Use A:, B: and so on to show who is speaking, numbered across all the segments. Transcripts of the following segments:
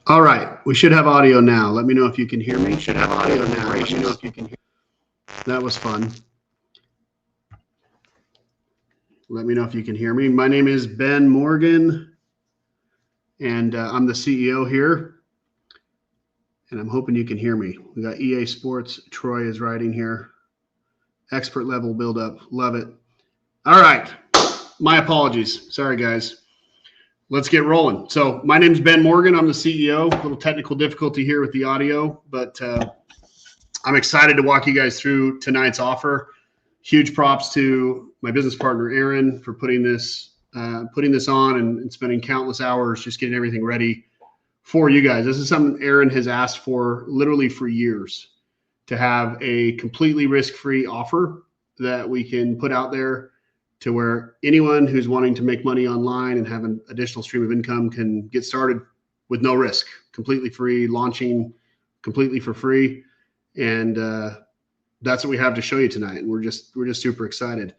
A: All right, we should have audio now. Let me know if you can hear me. Should have audio now. Let me know if you can hear. That was fun. Let me know if you can hear me. My name is Ben Morgan, and I'm the CEO here. And I'm hoping you can hear me. We got EA Sports. Troy is writing here. Expert level build-up. Love it. All right. My apologies. Sorry, guys. Let's get rolling. So my name is Ben Morgan. I'm the CEO. A little technical difficulty here with the audio, but I'm excited to walk you guys through tonight's offer. Huge props to my business partner, Aaron, for putting this on and spending countless hours just getting everything ready for you guys. This is something Aaron has asked for literally for years, to have a completely risk-free offer that we can put out there to where anyone who's wanting to make money online and have an additional stream of income can get started with no risk, completely free, launching completely for free. And that's what we have to show you tonight. And we're just super excited.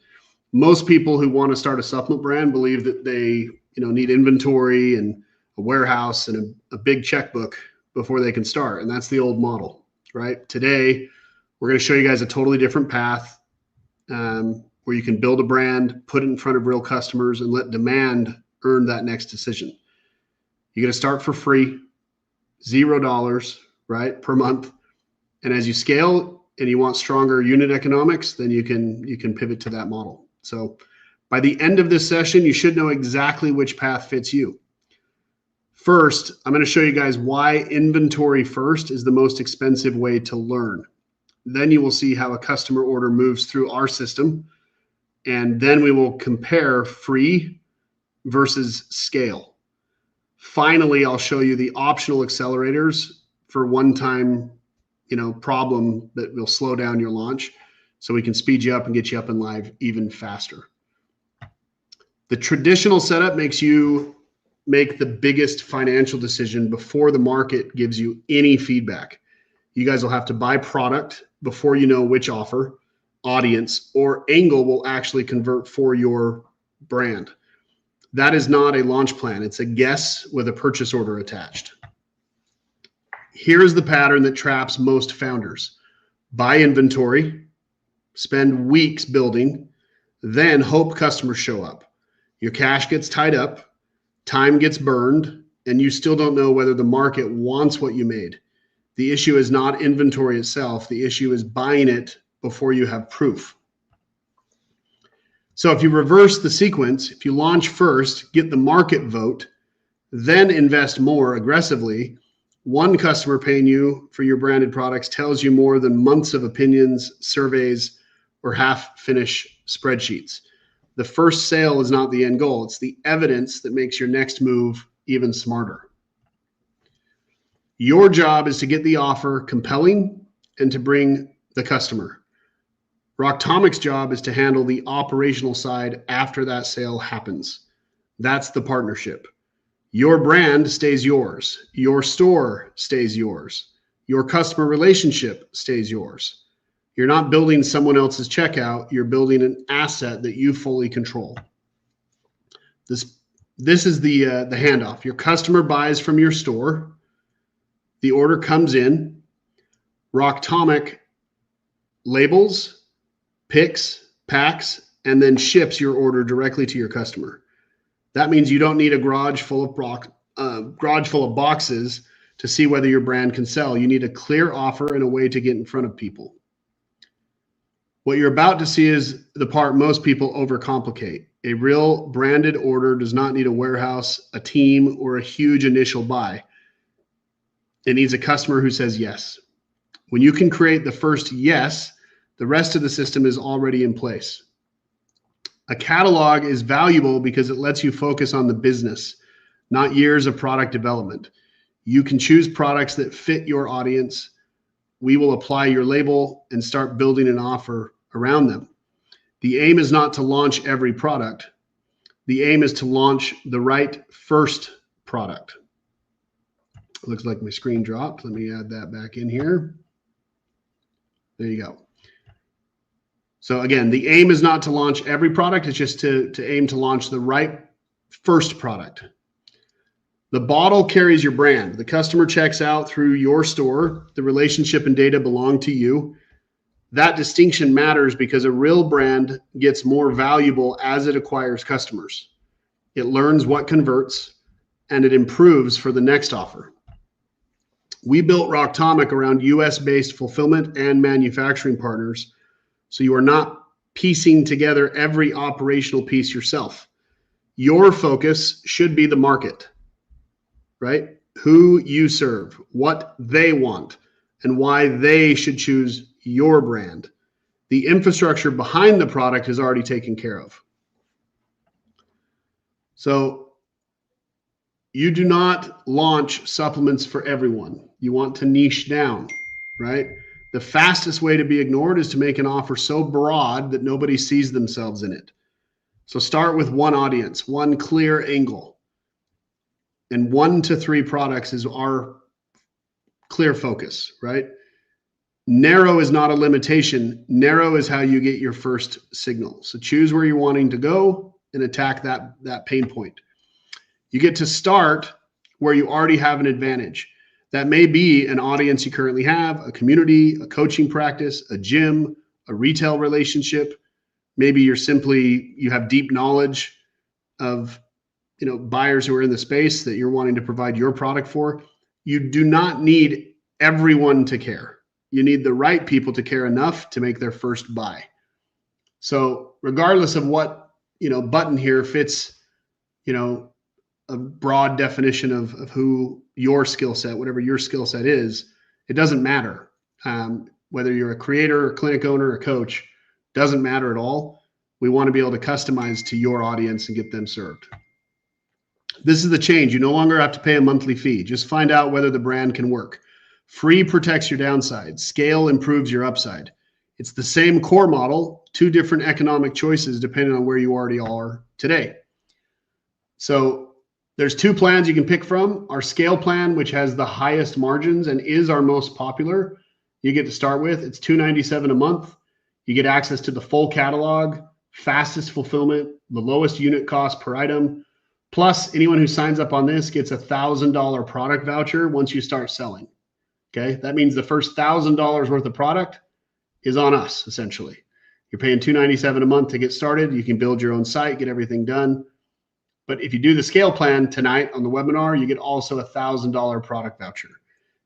A: Most people who want to start a supplement brand believe that they need inventory and a warehouse and a big checkbook before they can start. And that's the old model, right? Today, we're going to show you guys a totally different path where you can build a brand, put it in front of real customers, and let demand earn that next decision. You're going to start for free, $0, right, per month. And as you scale and you want stronger unit economics, then you can pivot to that model. So by the end of this session, you should know exactly which path fits you. First, I'm going to show you guys why inventory first is the most expensive way to learn. Then you will see how a customer order moves through our system. And then we will compare free versus scale. Finally, I'll show you the optional accelerators for one-time, problem that will slow down your launch, so we can speed you up and get you up and live even faster. The traditional setup makes you make the biggest financial decision before the market gives you any feedback. You guys will have to buy product before you know which offer, audience, or angle will actually convert for your brand. That is not a launch plan. It's a guess with a purchase order attached. Here's the pattern that traps most founders. Buy inventory, spend weeks building, then hope customers show up. Your cash gets tied up, time gets burned, and you still don't know whether the market wants what you made. The issue is not inventory itself. The issue is buying it before you have proof. So if you reverse the sequence, if you launch first, get the market vote, then invest more aggressively, one customer paying you for your branded products tells you more than months of opinions, surveys, or half-finished spreadsheets. The first sale is not the end goal. It's the evidence that makes your next move even smarter. Your job is to get the offer compelling and to bring the customer. Rocktomic's job is to handle the operational side after that sale happens. That's the partnership. Your brand stays yours. Your store stays yours. Your customer relationship stays yours. You're not building someone else's checkout. You're building an asset that you fully control. This is the handoff. Your customer buys from your store. The order comes in. Rocktomic labels, picks, packs, and then ships your order directly to your customer. That means you don't need a garage full of boxes to see whether your brand can sell. You need a clear offer and a way to get in front of people. What you're about to see is the part most people overcomplicate. A real branded order does not need a warehouse, a team, or a huge initial buy. It needs a customer who says yes. When you can create the first yes, the rest of the system is already in place. A catalog is valuable because it lets you focus on the business, not years of product development. You can choose products that fit your audience. We will apply your label and start building an offer around them. The aim is not to launch every product. The aim is to launch the right first product. Looks like my screen dropped. Let me add that back in here. There you go. So again, the aim is not to launch every product. It's just to aim to launch the right first product. The bottle carries your brand. The customer checks out through your store. The relationship and data belong to you. That distinction matters because a real brand gets more valuable as it acquires customers. It learns what converts and it improves for the next offer. We built Rocktomic around US-based fulfillment and manufacturing partners, so you are not piecing together every operational piece yourself. Your focus should be the market, right? Who you serve, what they want, and why they should choose your brand. The infrastructure behind the product is already taken care of. So you do not launch supplements for everyone. You want to niche down, right? The fastest way to be ignored is to make an offer so broad that nobody sees themselves in it. So start with one audience, one clear angle. And 1 to 3 products is our clear focus, right? Narrow is not a limitation. Narrow is how you get your first signal. So choose where you're wanting to go and attack that pain point. You get to start where you already have an advantage. That may be an audience you currently have, a community, a coaching practice, a gym, a retail relationship. Maybe you have deep knowledge of buyers who are in the space that you're wanting to provide your product for. You do not need everyone to care. You need the right people to care enough to make their first buy. So regardless of what button here fits a broad definition of who your skill set, whatever your skill set is, it doesn't matter. Whether you're a creator, a clinic owner, a coach, doesn't matter at all. We want to be able to customize to your audience and get them served. This is the change. You no longer have to pay a monthly fee. Just find out whether the brand can work. Free protects your downside. Scale improves your upside. It's the same core model, 2 different economic choices depending on where you already are today. So there's 2 plans you can pick from. Our scale plan, which has the highest margins and is our most popular, you get to start with. It's $297 a month. You get access to the full catalog, fastest fulfillment, the lowest unit cost per item. Plus, anyone who signs up on this gets a $1,000 product voucher once you start selling. Okay, that means the first $1,000 worth of product is on us, essentially. You're paying $297 a month to get started. You can build your own site, get everything done. But if you do the scale plan tonight on the webinar, you get also a $1,000 product voucher.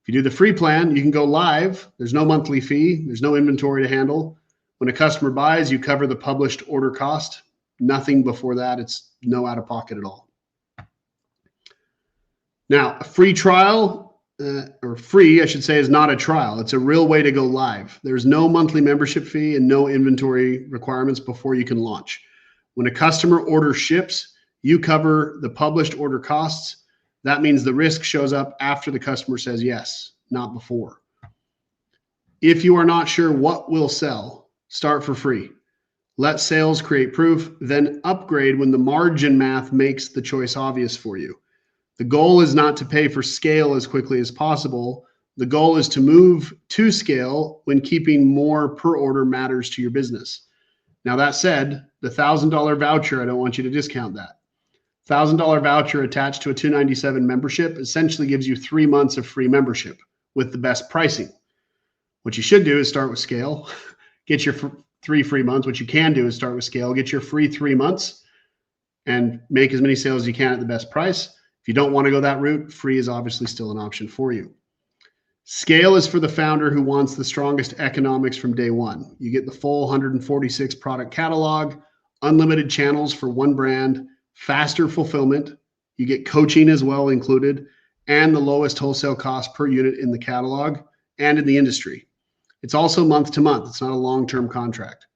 A: If you do the free plan, you can go live. There's no monthly fee. There's no inventory to handle. When a customer buys, you cover the published order cost. Nothing before that. It's no out of pocket at all. Now, a free trial, or free, I should say, is not a trial. It's a real way to go live. There's no monthly membership fee and no inventory requirements before you can launch. When a customer order ships, you cover the published order costs. That means the risk shows up after the customer says yes, not before. If you are not sure what will sell, start for free. Let sales create proof, then upgrade when the margin math makes the choice obvious for you. The goal is not to pay for scale as quickly as possible. The goal is to move to scale when keeping more per order matters to your business. Now, that said, the $1,000 voucher, I don't want you to discount that. $1,000 voucher attached to a $297 membership essentially gives you 3 months of free membership with the best pricing. What you should do is start with scale, get your 3 free months. What you can do is start with scale, get your free 3 months, and make as many sales as you can at the best price. If you don't want to go that route, free is obviously still an option for you. Scale is for the founder who wants the strongest economics from day one. You get the full 146 product catalog, unlimited channels for one brand, faster fulfillment. You get coaching as well included, and the lowest wholesale cost per unit in the catalog and in the industry. It's also month to month. It's not a long-term contract.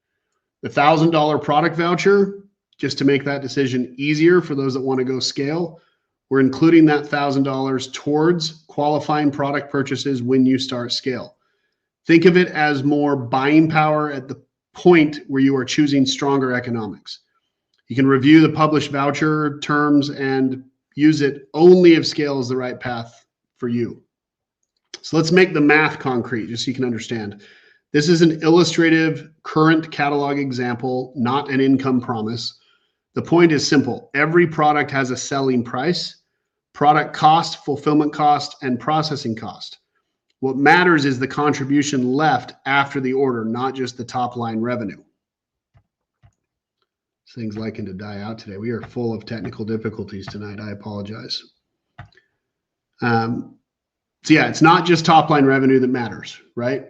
A: The $1,000 product voucher, just to make that decision easier for those that want to go scale, we're including that $1,000 towards qualifying product purchases when you start scale. Think of it as more buying power at the point where you are choosing stronger economics. You can review the published voucher terms and use it only if scale is the right path for you. So let's make the math concrete just so you can understand. This is an illustrative current catalog example, not an income promise. The point is simple. Every product has a selling price, product cost, fulfillment cost, and processing cost. What matters is the contribution left after the order, not just the top line revenue. This thing's liking to die out today. We are full of technical difficulties tonight. I apologize. So yeah, it's not just top line revenue that matters, right?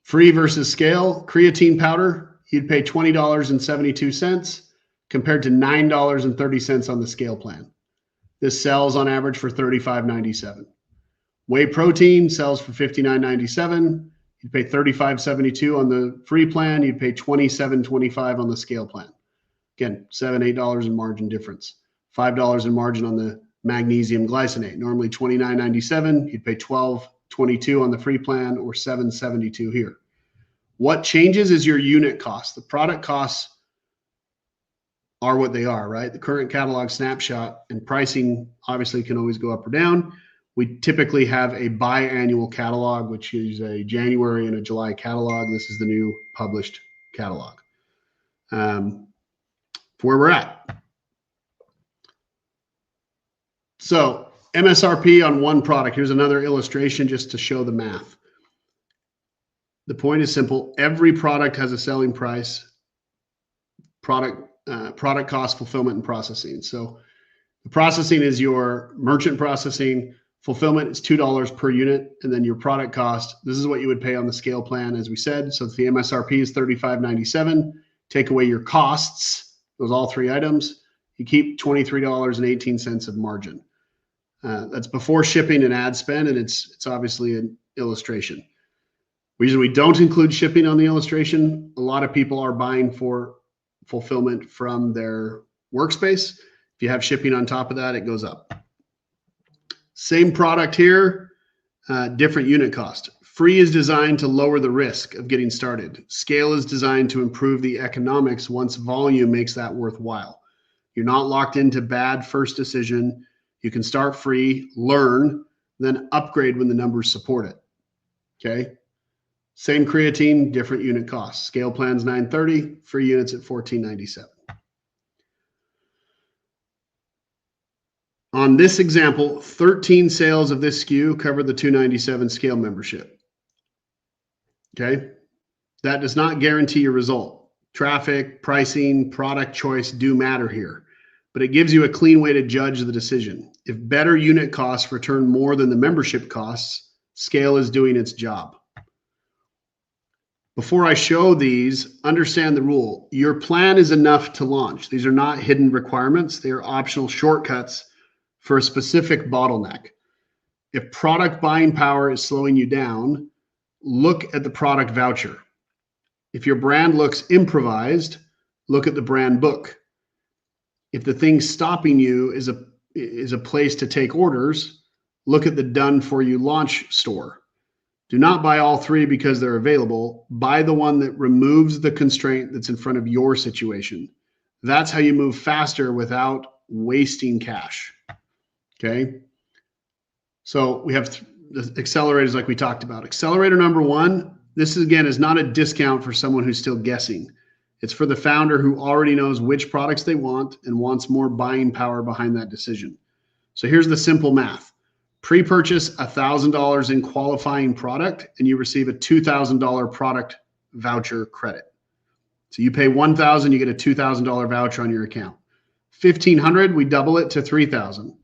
A: Free versus scale. Creatine powder, you'd pay $20.72 compared to $9.30 on the scale plan. This sells on average for $35.97. Whey protein sells for $59.97. You'd pay $35.72 on the free plan. You'd pay $27.25 on the scale plan. Again, $7, $8 in margin difference. $5 in margin on the magnesium glycinate. Normally $29.97. You'd pay $12.22 on the free plan or $7.72 here. What changes is your unit cost. The product costs are what they are, right? The current catalog snapshot and pricing obviously can always go up or down. We typically have a biannual catalog, which is a January and a July catalog. This is the new published catalog. Where we're at. So MSRP on one product. Here's another illustration just to show the math. The point is simple. Every product has a selling price, product cost, fulfillment, and processing. So the processing is your merchant processing. Fulfillment is $2 per unit, and then your product cost. This is what you would pay on the scale plan, as we said. So the MSRP is $35.97. Take away your costs, those all three items. You keep $23.18 of margin. That's before shipping and ad spend, and it's obviously an illustration. Reason we don't include shipping on the illustration, a lot of people are buying for fulfillment from their workspace. If you have shipping on top of that, it goes up. Same product here, different unit cost. Free is designed to lower the risk of getting started. Scale is designed to improve the economics once volume makes that worthwhile. You're not locked into bad first decision. You can start free, learn, then upgrade when the numbers support it. Okay. Same creatine, different unit costs. Scale plans $9.30, free units at $14.97. On this example, 13 sales of this SKU covered the $297 scale membership. Okay, that does not guarantee your result. Traffic, pricing, product choice do matter here, but it gives you a clean way to judge the decision. If better unit costs return more than the membership costs, scale is doing its job. Before I show these, understand the rule. Your plan is enough to launch. These are not hidden requirements. They are optional shortcuts for a specific bottleneck. If product buying power is slowing you down, look at the product voucher. If your brand looks improvised, look at the brand book. If the thing stopping you is a place to take orders, look at the done for you launch store. Do not buy all three because they're available. Buy the one that removes the constraint that's in front of your situation. That's how you move faster without wasting cash. Okay. So we have the accelerators like we talked about. Accelerator number one, this is, again, is not a discount for someone who's still guessing. It's for the founder who already knows which products they want and wants more buying power behind that decision. So here's the simple math. Pre-purchase $1,000 in qualifying product and you receive a $2,000 product voucher credit. So you pay $1,000, you get a $2,000 voucher on your account. $1,500, we double it to $3,000.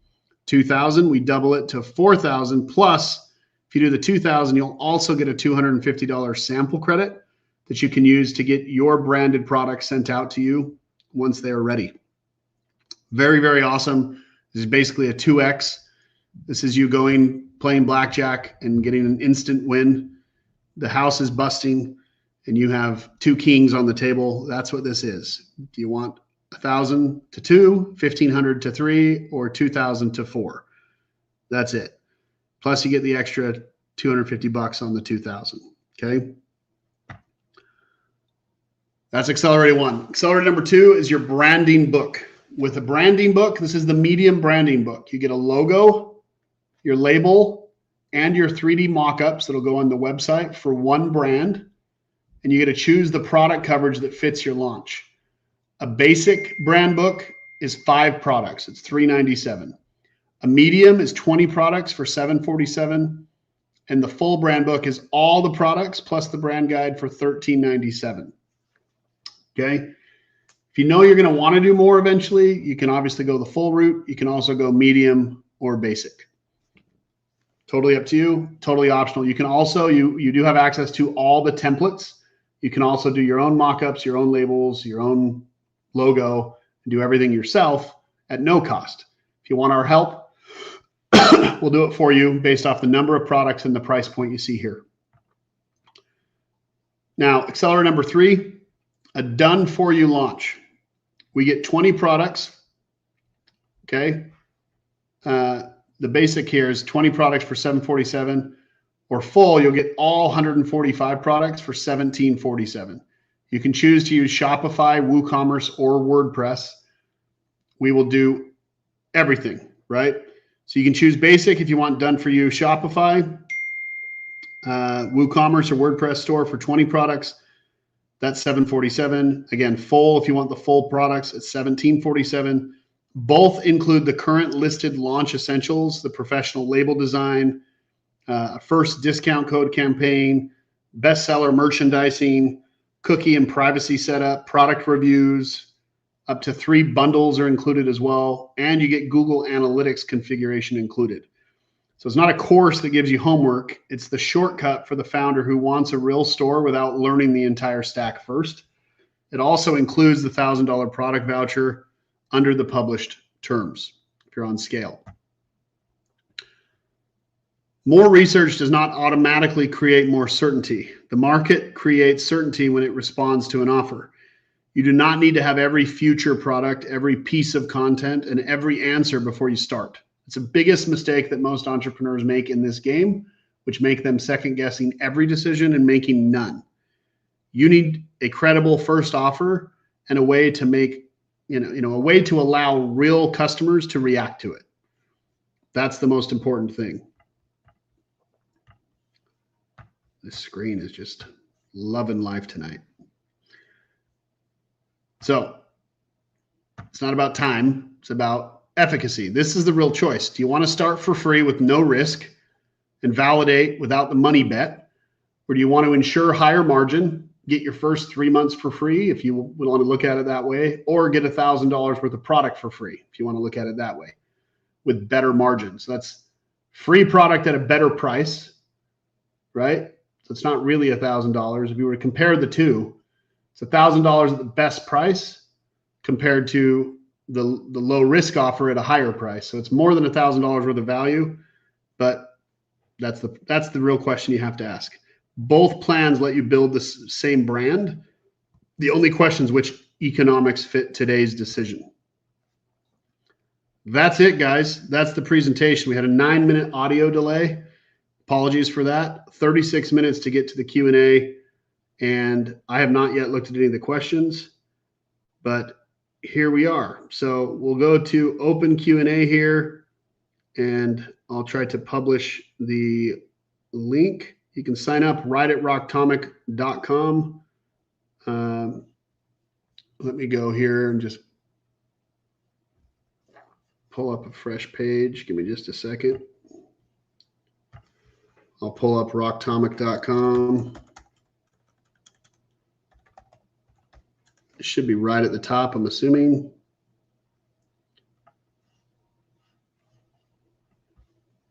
A: $2,000, we double it to $4,000. Plus, if you do the $2,000, you'll also get a $250 sample credit that you can use to get your branded products sent out to you once they are ready. Very, very awesome. This is basically a 2X. This is you going, playing blackjack and getting an instant win. The house is busting and you have two kings on the table. That's what this is. Do you want 1,000 to 2, 1,500 to 3, or 2,000 to 4? That's it. Plus you get the extra $250 on the 2,000. Okay. That's accelerator one. Accelerator number two is your branding book. With a branding book, this is the medium branding book. You get a logo, your label, and your 3D mock-ups that'll go on the website for one brand, and you get to choose the product coverage that fits your launch. A basic brand book is 5 products. It's $397. A medium is 20 products for $7.47. And the full brand book is all the products plus the brand guide for $13.97. Okay. If you know you're going to want to do more eventually, you can obviously go the full route. You can also go medium or basic. Totally up to you, totally optional. You can also, you do have access to all the templates. You can also do your own mock-ups, your own labels, your own logo, and do everything yourself at no cost. If you want our help, we'll do it for you based off the number of products and the price point you see here. Now, accelerator number 3, a done for you launch. We get 20 products. Okay. The basic here is 20 products for $7.47, or full, you'll get all 145 products for $17.47. You can choose to use Shopify, WooCommerce, or WordPress. We will do everything, right? So you can choose basic if you want done for you Shopify, WooCommerce or WordPress store for 20 products. That's $7.47. Again, full if you want the full products, it's $17.47. Both include the current listed launch essentials, the professional label design, a first discount code campaign, bestseller merchandising, cookie and privacy setup, product reviews. Up to 3 bundles are included as well, and you get Google Analytics configuration included. So it's not a course that gives you homework. It's the shortcut for the founder who wants a real store without learning the entire stack first. It also includes the $1,000 product voucher under the published terms if you're on scale. More research does not automatically create more certainty. The market creates certainty when it responds to an offer. You do not need to have every future product, every piece of content, and every answer before you start. It's the biggest mistake that most entrepreneurs make in this game, which make them second guessing every decision and making none. You need a credible first offer and a way to make, a way to allow real customers to react to it. That's the most important thing. This screen is just loving life tonight. So it's not about time, it's about efficacy. This is the real choice. Do you want to start for free with no risk and validate without the money bet? Or do you want to ensure higher margin, get your first 3 months for free if you want to look at it that way, or get $1,000 worth of product for free if you want to look at it that way with better margins? So that's free product at a better price, right? So it's not really $1,000. If you were to compare the two, it's $1,000 at the best price compared to the low risk offer at a higher price. So it's more than $1,000 worth of value, but that's the real question you have to ask. Both plans let you build the same brand. The only question is which economics fit today's decision. That's it, guys. That's the presentation. We had a 9-minute audio delay. Apologies for that. 36 minutes to get to the Q&A. And I have not yet looked at any of the questions, but here we are. So we'll go to open Q&A here, and I'll try to publish the link. You can sign up right at rocktomic.com. Let me go here and just pull up a fresh page. Give me just a second. I'll pull up rocktomic.com. It should be right at the top, I'm assuming.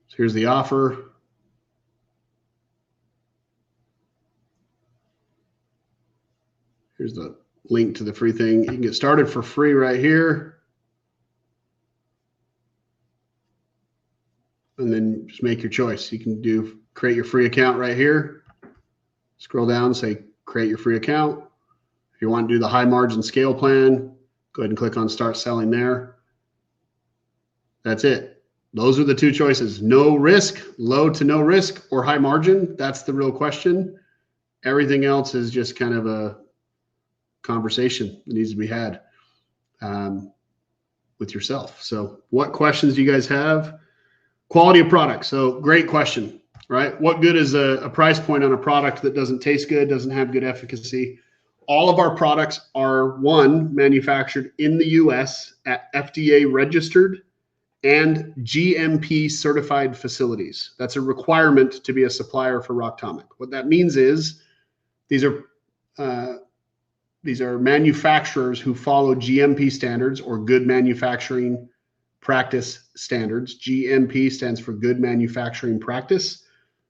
A: So here's the offer. Here's the link to the free thing. You can get started for free right here. And then just make your choice. You can create your free account right here. Scroll down, say create your free account. If you want to do the high margin scale plan, go ahead and click on start selling there. That's it. Those are the two choices. No risk, low to no risk, or high margin. That's the real question. Everything else is just kind of a conversation that needs to be had with yourself. So what questions do you guys have? Quality of product. So great question, right? What good is a price point on a product that doesn't taste good, doesn't have good efficacy? All of our products are, one, manufactured in the US at FDA registered and GMP certified facilities. That's a requirement to be a supplier for Rocktomic. What that means is these are manufacturers who follow GMP standards, or good manufacturing practice standards. GMP stands for good manufacturing practice.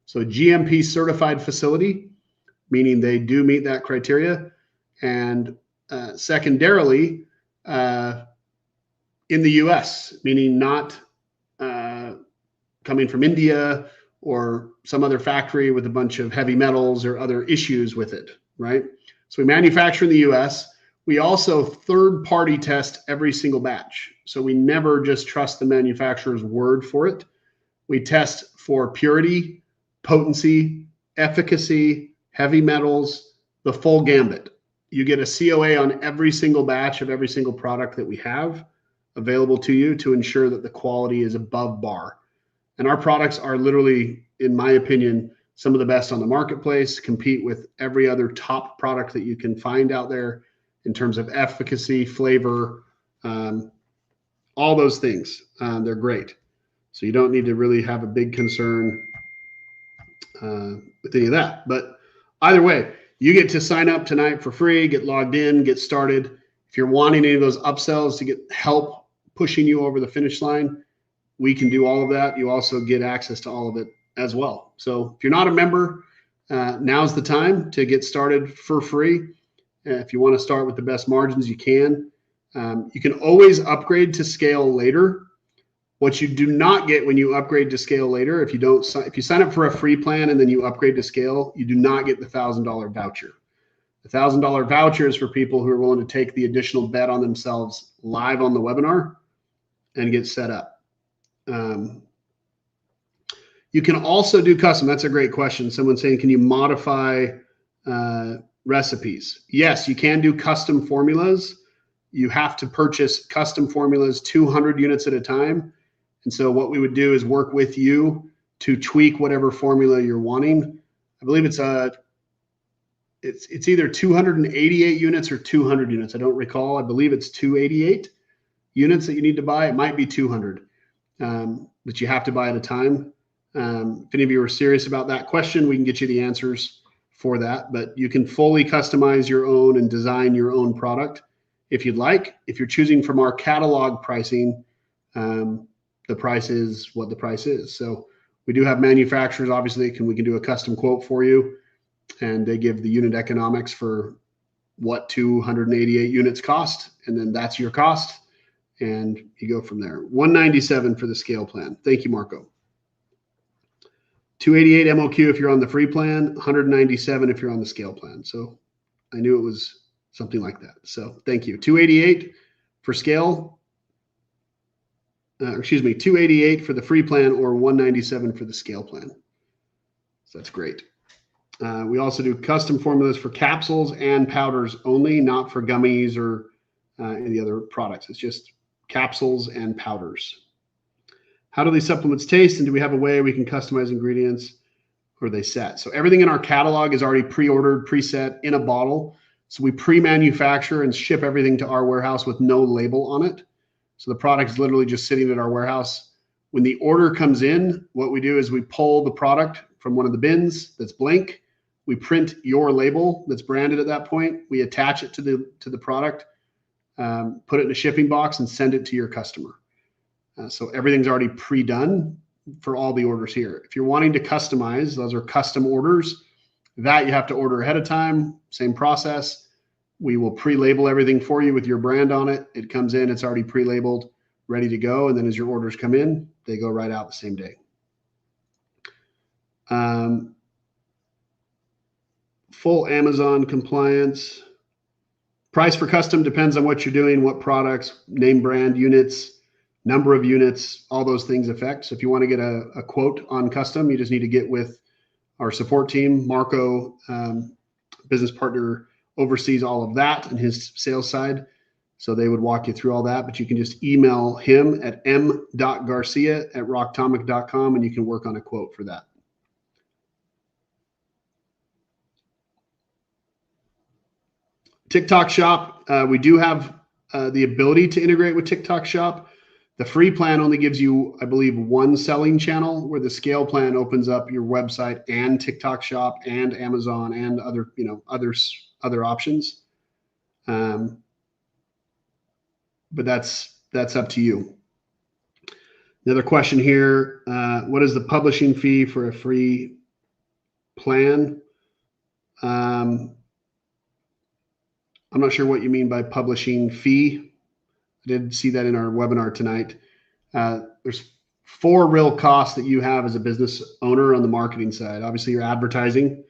A: So GMP certified facility, meaning they do meet that criteria. And secondarily, in the US, meaning not coming from India or some other factory with a bunch of heavy metals or other issues with it, right? So we manufacture in the US. We also third-party test every single batch. So we never just trust the manufacturer's word for it. We test for purity, potency, efficacy, heavy metals, the full gambit. You get a COA on every single batch of every single product that we have available to you to ensure that the quality is above bar. And our products are literally, in my opinion, some of the best on the marketplace, compete with every other top product that you can find out there in terms of efficacy, flavor, all those things. They're great. So you don't need to really have a big concern with any of that. But either way, you get to sign up tonight for free, get logged in, get started. If you're wanting any of those upsells to get help pushing you over the finish line, we can do all of that. You also get access to all of it as well. So if you're not a member, now's the time to get started for free. If you want to start with the best margins, you can. You can always upgrade to scale later. What you do not get when you upgrade to scale later, if you sign up for a free plan and then you upgrade to scale, you do not get the $1,000 voucher. The $1,000 voucher is for people who are willing to take the additional bet on themselves live on the webinar and get set up. You can also do custom. That's a great question. Someone's saying, can you modify recipes? Yes, you can do custom formulas. You have to purchase custom formulas 200 units at a time. And so what we would do is work with you to tweak whatever formula you're wanting. I believe it's either 288 units or 200 units. I don't recall. I believe it's 288 units that you need to buy. It might be 200 that you have to buy at a time. If any of you are serious about that question, we can get you the answers for that. But you can fully customize your own and design your own product if you'd like. If you're choosing from our catalog pricing, the price is what the price is. So we do have manufacturers, obviously, we can do a custom quote for you, and they give the unit economics for what 288 units cost, and then that's your cost, and you go from there. 197 for the scale plan. Thank you, Marco. 288 MOQ if you're on the free plan, 197 if you're on the scale plan. So I knew it was something like that. So thank you. 288 for scale, 288 for the free plan, or 197 for the scale plan. So that's great. We also do custom formulas for capsules and powders only, not for gummies or any other products. It's just capsules and powders. How do these supplements taste, and do we have a way we can customize ingredients, or are they set? So everything in our catalog is already pre-ordered, preset in a bottle. So we pre-manufacture and ship everything to our warehouse with no label on it. So the product is literally just sitting at our warehouse. When the order comes in, what we do is we pull the product from one of the bins that's blank. We print your label that's branded at that point. We attach it to the product, put it in a shipping box, and send it to your customer. So everything's already pre-done for all the orders here. If you're wanting to customize, those are custom orders. That you have to order ahead of time, same process. We will pre-label everything for you with your brand on it. It comes in, it's already pre-labeled, ready to go. And then as your orders come in, they go right out the same day. Full Amazon compliance. Price for custom depends on what you're doing, what products, name brand, units, number of units, all those things affect. So if you want to get a quote on custom, you just need to get with our support team. Marco, business partner, oversees all of that and his sales side. So they would walk you through all that, but you can just email him at m.garcia@rocktomic.com and you can work on a quote for that. TikTok Shop, we do have the ability to integrate with TikTok Shop. The free plan only gives you, I believe, one selling channel, where the scale plan opens up your website and TikTok shop and Amazon and other, other options. But that's up to you. Another question here, what is the publishing fee for a free plan? I'm not sure what you mean by publishing fee. I did see that in our webinar tonight. There's 4 real costs that you have as a business owner on the marketing side. Obviously, your advertising,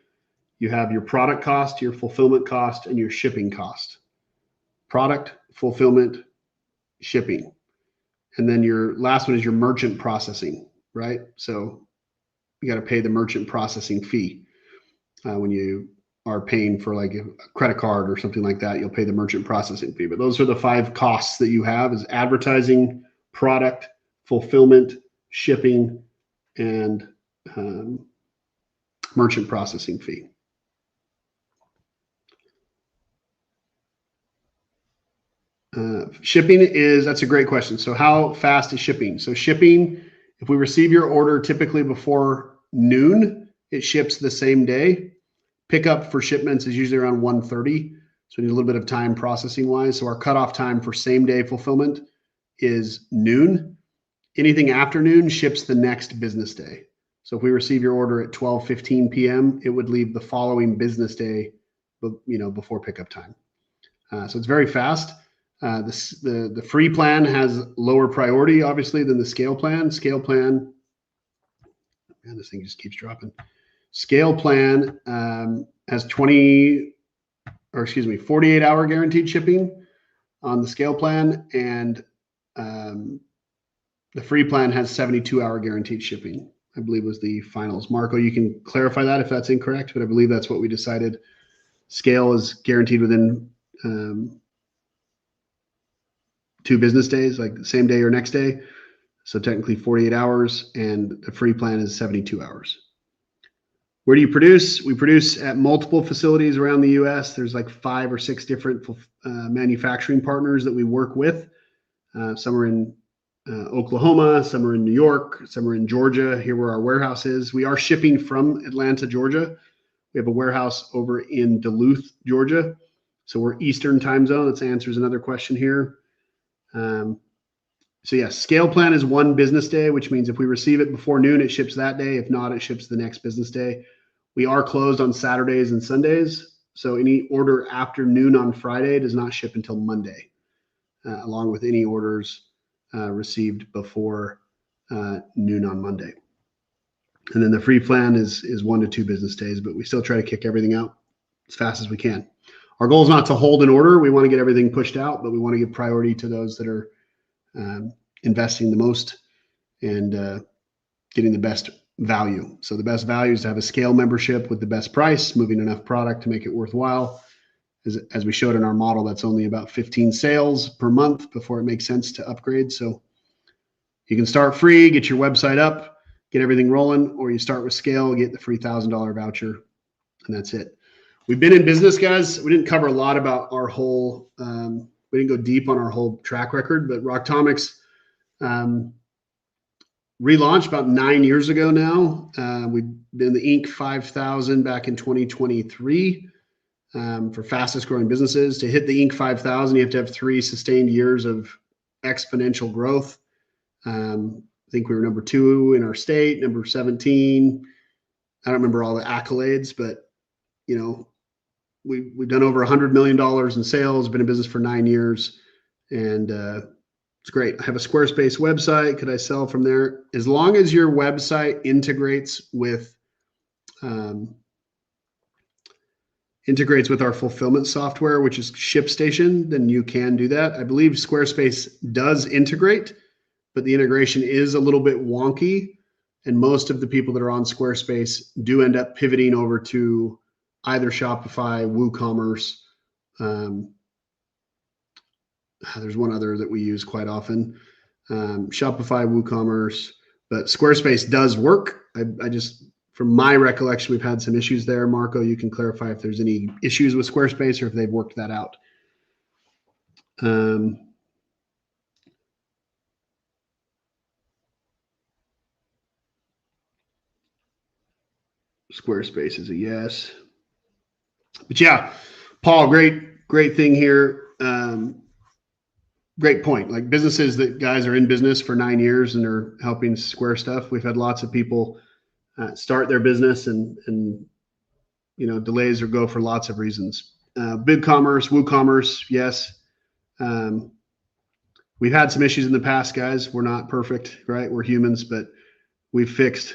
A: you have your product cost, your fulfillment cost, and your shipping cost. Product, fulfillment, shipping. And then your last one is your merchant processing, right? So you got to pay the merchant processing fee. When you are paying for like a credit card or something like that, you'll pay the merchant processing fee. But those are the 5 costs that you have: is advertising, product, fulfillment, shipping, and merchant processing fee. Shipping that's a great question. So how fast is shipping? So shipping, if we receive your order typically before noon, it ships the same day. Pickup for shipments is usually around 1:30. So we need a little bit of time processing wise. So our cutoff time for same day fulfillment is noon. Anything after noon ships the next business day. So if we receive your order at 12:15 p.m., it would leave the following business day, before pickup time. So it's very fast. The free plan has lower priority, obviously, than the scale plan. Scale plan, man, this thing just keeps dropping. Scale plan has 48-hour guaranteed shipping on the scale plan, and the free plan has 72-hour guaranteed shipping, I believe was the finals. Marco, you can clarify that if that's incorrect, but I believe that's what we decided. Scale is guaranteed within 2 business days, like the same day or next day. So technically 48 hours, and the free plan is 72 hours. Where do you produce? We produce at multiple facilities around the US. There's like 5 or 6 different manufacturing partners that we work with. Some are in Oklahoma, some are in New York, some are in Georgia, here where our warehouse is. We are shipping from Atlanta, Georgia. We have a warehouse over in Duluth, Georgia. So we're Eastern time zone. That answers another question here. So yes, scale plan is 1 business day, which means if we receive it before noon, it ships that day. If not, it ships the next business day. We are closed on Saturdays and Sundays. So any order after noon on Friday does not ship until Monday, along with any orders received before noon on Monday. And then the free plan is 1 to 2 business days, but we still try to kick everything out as fast as we can. Our goal is not to hold an order. We want to get everything pushed out, but we want to give priority to those that are investing the most and getting the best value. So the best value is to have a scale membership with the best price, moving enough product to make it worthwhile. As we showed in our model, that's only about 15 sales per month before it makes sense to upgrade. So you can start free, get your website up, get everything rolling, or you start with scale, get the free $1,000 voucher, and that's it. We've been in business, guys. We didn't cover a lot about our whole, we didn't go deep on our whole track record, but Rocktomics relaunched about 9 years ago now. We've been in the Inc. 5000 back in 2023 for fastest growing businesses. To hit the Inc. 5000, you have to have 3 sustained years of exponential growth. I think we were number 2 in our state, number 17. I don't remember all the accolades, but we've done over $100 million in sales, been in business for 9 years, and it's great. I have a Squarespace website. Could I sell from there? As long as your website integrates with our fulfillment software, which is ShipStation, then you can do that. I believe Squarespace does integrate, but the integration is a little bit wonky, and most of the people that are on Squarespace do end up pivoting over to either Shopify, WooCommerce. There's one other that we use quite often, Shopify, WooCommerce, but Squarespace does work. I just, from my recollection, we've had some issues there. Marco, you can clarify if there's any issues with Squarespace or if they've worked that out. Squarespace is a yes. But yeah, Paul, great thing here. Great point. Like businesses that guys are in business for 9 years and are helping Square stuff. We've had lots of people start their business and delays or go for lots of reasons. BigCommerce, WooCommerce, yes. We've had some issues in the past, guys. We're not perfect, right? We're humans, but we've fixed.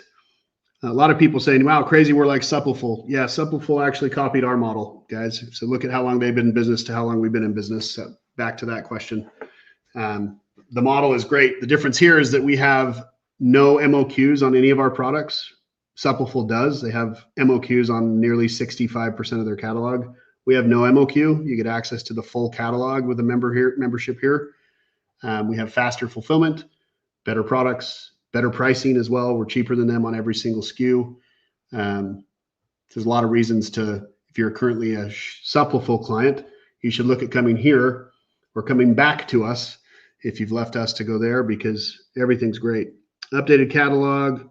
A: A lot of people saying, wow, crazy, we're like Suppleful. Yeah, Suppleful actually copied our model, guys. So look at how long they've been in business to how long we've been in business. So back to that question. The model is great. The difference here is that we have no MOQs on any of our products. Suppleful does. They have MOQs on nearly 65% of their catalog. We have no MOQ. You get access to the full catalog with a membership here. We have faster fulfillment, better products, better pricing as well. We're cheaper than them on every single SKU. There's a lot of reasons if you're currently a Suppleful client, you should look at coming here or coming back to us if you've left us to go there, because everything's great. Updated catalog.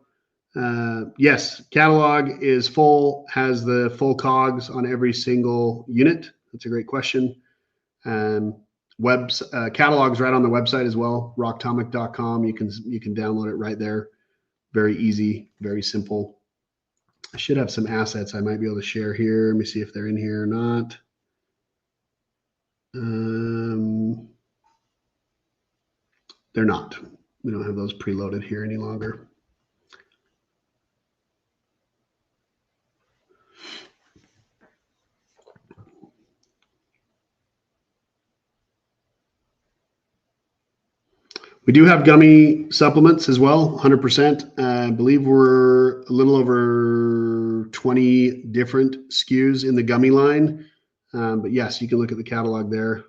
A: Yes, catalog is full, has the full COGS on every single unit. That's a great question. Catalog's right on the website as well, rocktomic.com. You can download it right there. Very easy, very simple. I should have some assets I might be able to share here. Let me see if they're in here or not. They're not. We don't have those preloaded here any longer. We do have gummy supplements as well, 100%. I believe we're a little over 20 different SKUs in the gummy line. But yes, you can look at the catalog there.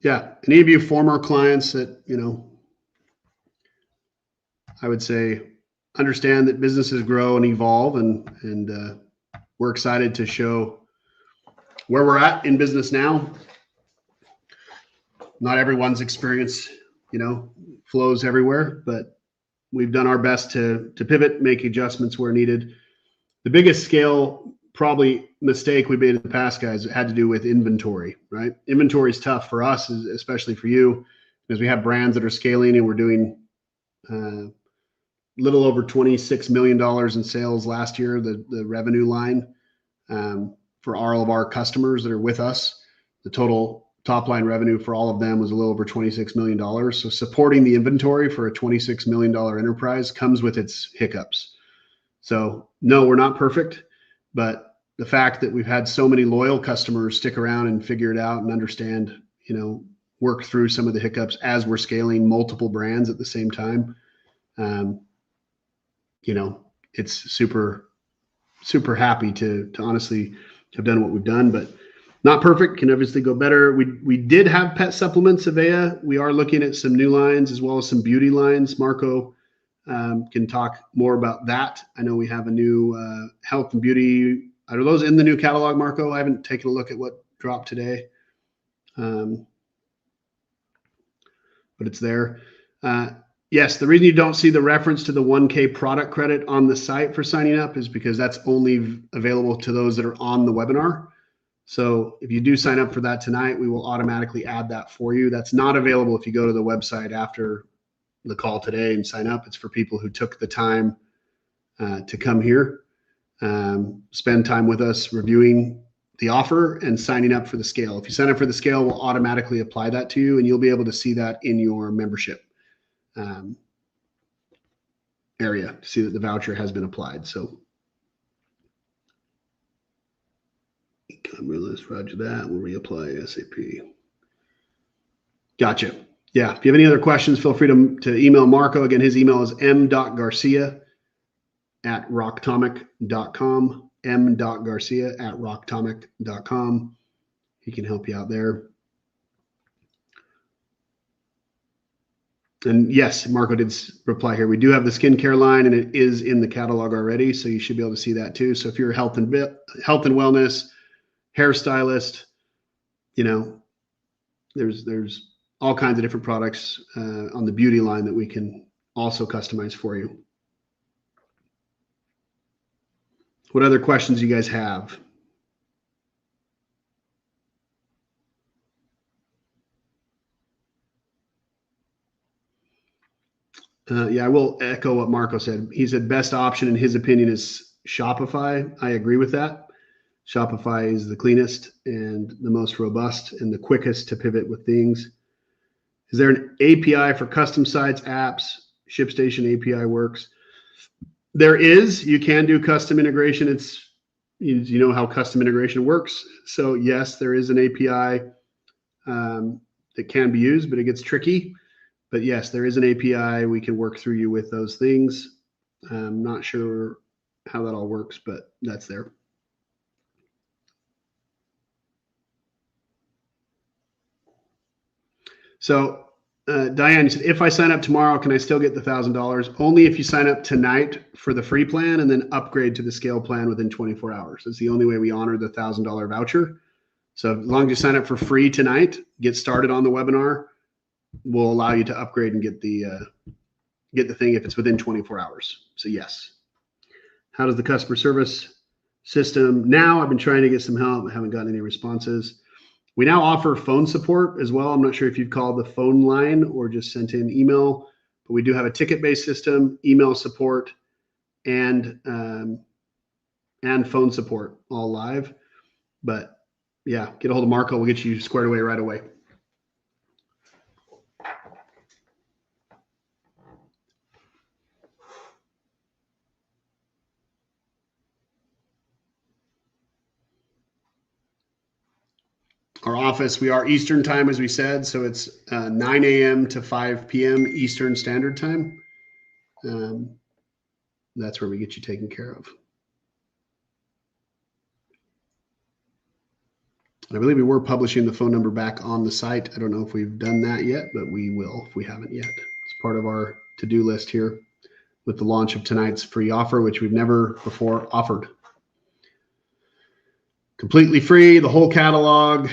A: Yeah, any of you former clients that, I would say understand that businesses grow and evolve, and we're excited to show where we're at in business now. Not everyone's experience, flows everywhere, but we've done our best to pivot, make adjustments where needed. The biggest scale probably mistake we made in the past, guys, had to do with inventory, right? Inventory is tough for us, especially for you, because we have brands that are scaling and we're doing little over $26 million in sales last year, the revenue line for all of our customers that are with us. The total top line revenue for all of them was a little over $26 million. So supporting the inventory for a $26 million enterprise comes with its hiccups. So no, we're not perfect, but the fact that we've had so many loyal customers stick around and figure it out and understand, work through some of the hiccups as we're scaling multiple brands at the same time. It's super, super happy to honestly have done what we've done, but not perfect, can obviously go better. We did have pet supplements, Avea. We are looking at some new lines as well as some beauty lines. Marco can talk more about that. I know we have a new health and beauty. Are those in the new catalog, Marco? I haven't taken a look at what dropped today, but it's there. Yes, the reason you don't see the reference to the 1K product credit on the site for signing up is because that's only available to those that are on the webinar. So if you do sign up for that tonight, we will automatically add that for you. That's not available if you go to the website after the call today and sign up. It's for people who took the time to come here, spend time with us reviewing the offer and signing up for the scale. If you sign up for the scale, we'll automatically apply that to you, and you'll be able to see that in your membership area to see that the voucher has been applied. So let's roger that. We'll reapply SAP. Gotcha. Yeah. If you have any other questions, feel free to email Marco. Again, his email is m.garcia@rocktomic.com. m.garcia@rocktomic.com. He can help you out there. And yes, Marco did reply here. We do have the skincare line, and it is in the catalog already, so you should be able to see that too. So if you're a health and wellness hairstylist, there's all kinds of different products on the beauty line that we can also customize for you. What other questions you guys have? Yeah, I will echo what Marco said. He said best option in his opinion is Shopify. I agree with that. Shopify is the cleanest and the most robust and the quickest to pivot with things. Is there an API for custom sites, apps? ShipStation API works. There is. You can do custom integration. It's you know how custom integration works. So yes, there is an API that can be used, but it gets tricky. But yes, there is an API. We can work through you with those things. I'm not sure how that all works, but that's there. So Diane said, if I sign up tomorrow, can I still get the $1,000? Only if you sign up tonight for the free plan and then upgrade to the scale plan within 24 hours. That's the only way we honor the $1,000 voucher. So as long as you sign up for free tonight, get started on the webinar, we'll allow you to upgrade and get the thing if it's within 24 hours. So yes. How does the customer service system now? I've been trying to get some help. I haven't gotten any responses. We now offer phone support as well. I'm not sure if you've called the phone line or just sent in email, but we do have a ticket-based system, email support, and phone support all live. But yeah, get a hold of Marco. We'll get you squared away right away. Our office, we are Eastern time, as we said, so it's 9 a.m. to 5 p.m. Eastern Standard Time. That's where we get you taken care of. I believe we were publishing the phone number back on the site. I don't know if we've done that yet, but we will if we haven't yet. It's part of our to-do list here with the launch of tonight's free offer, which we've never before offered. Completely free, the whole catalog.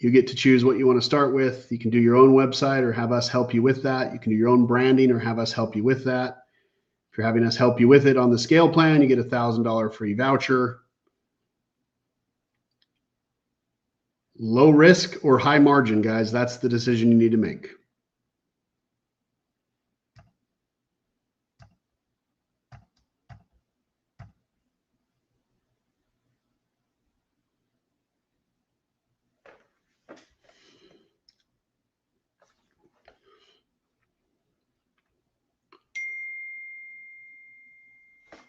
A: You get to choose what you want to start with. You can do your own website or have us help you with that. You can do your own branding or have us help you with that. If you're having us help you with it on the scale plan, you get a $1,000 free voucher. Low risk or high margin, guys. That's the decision you need to make.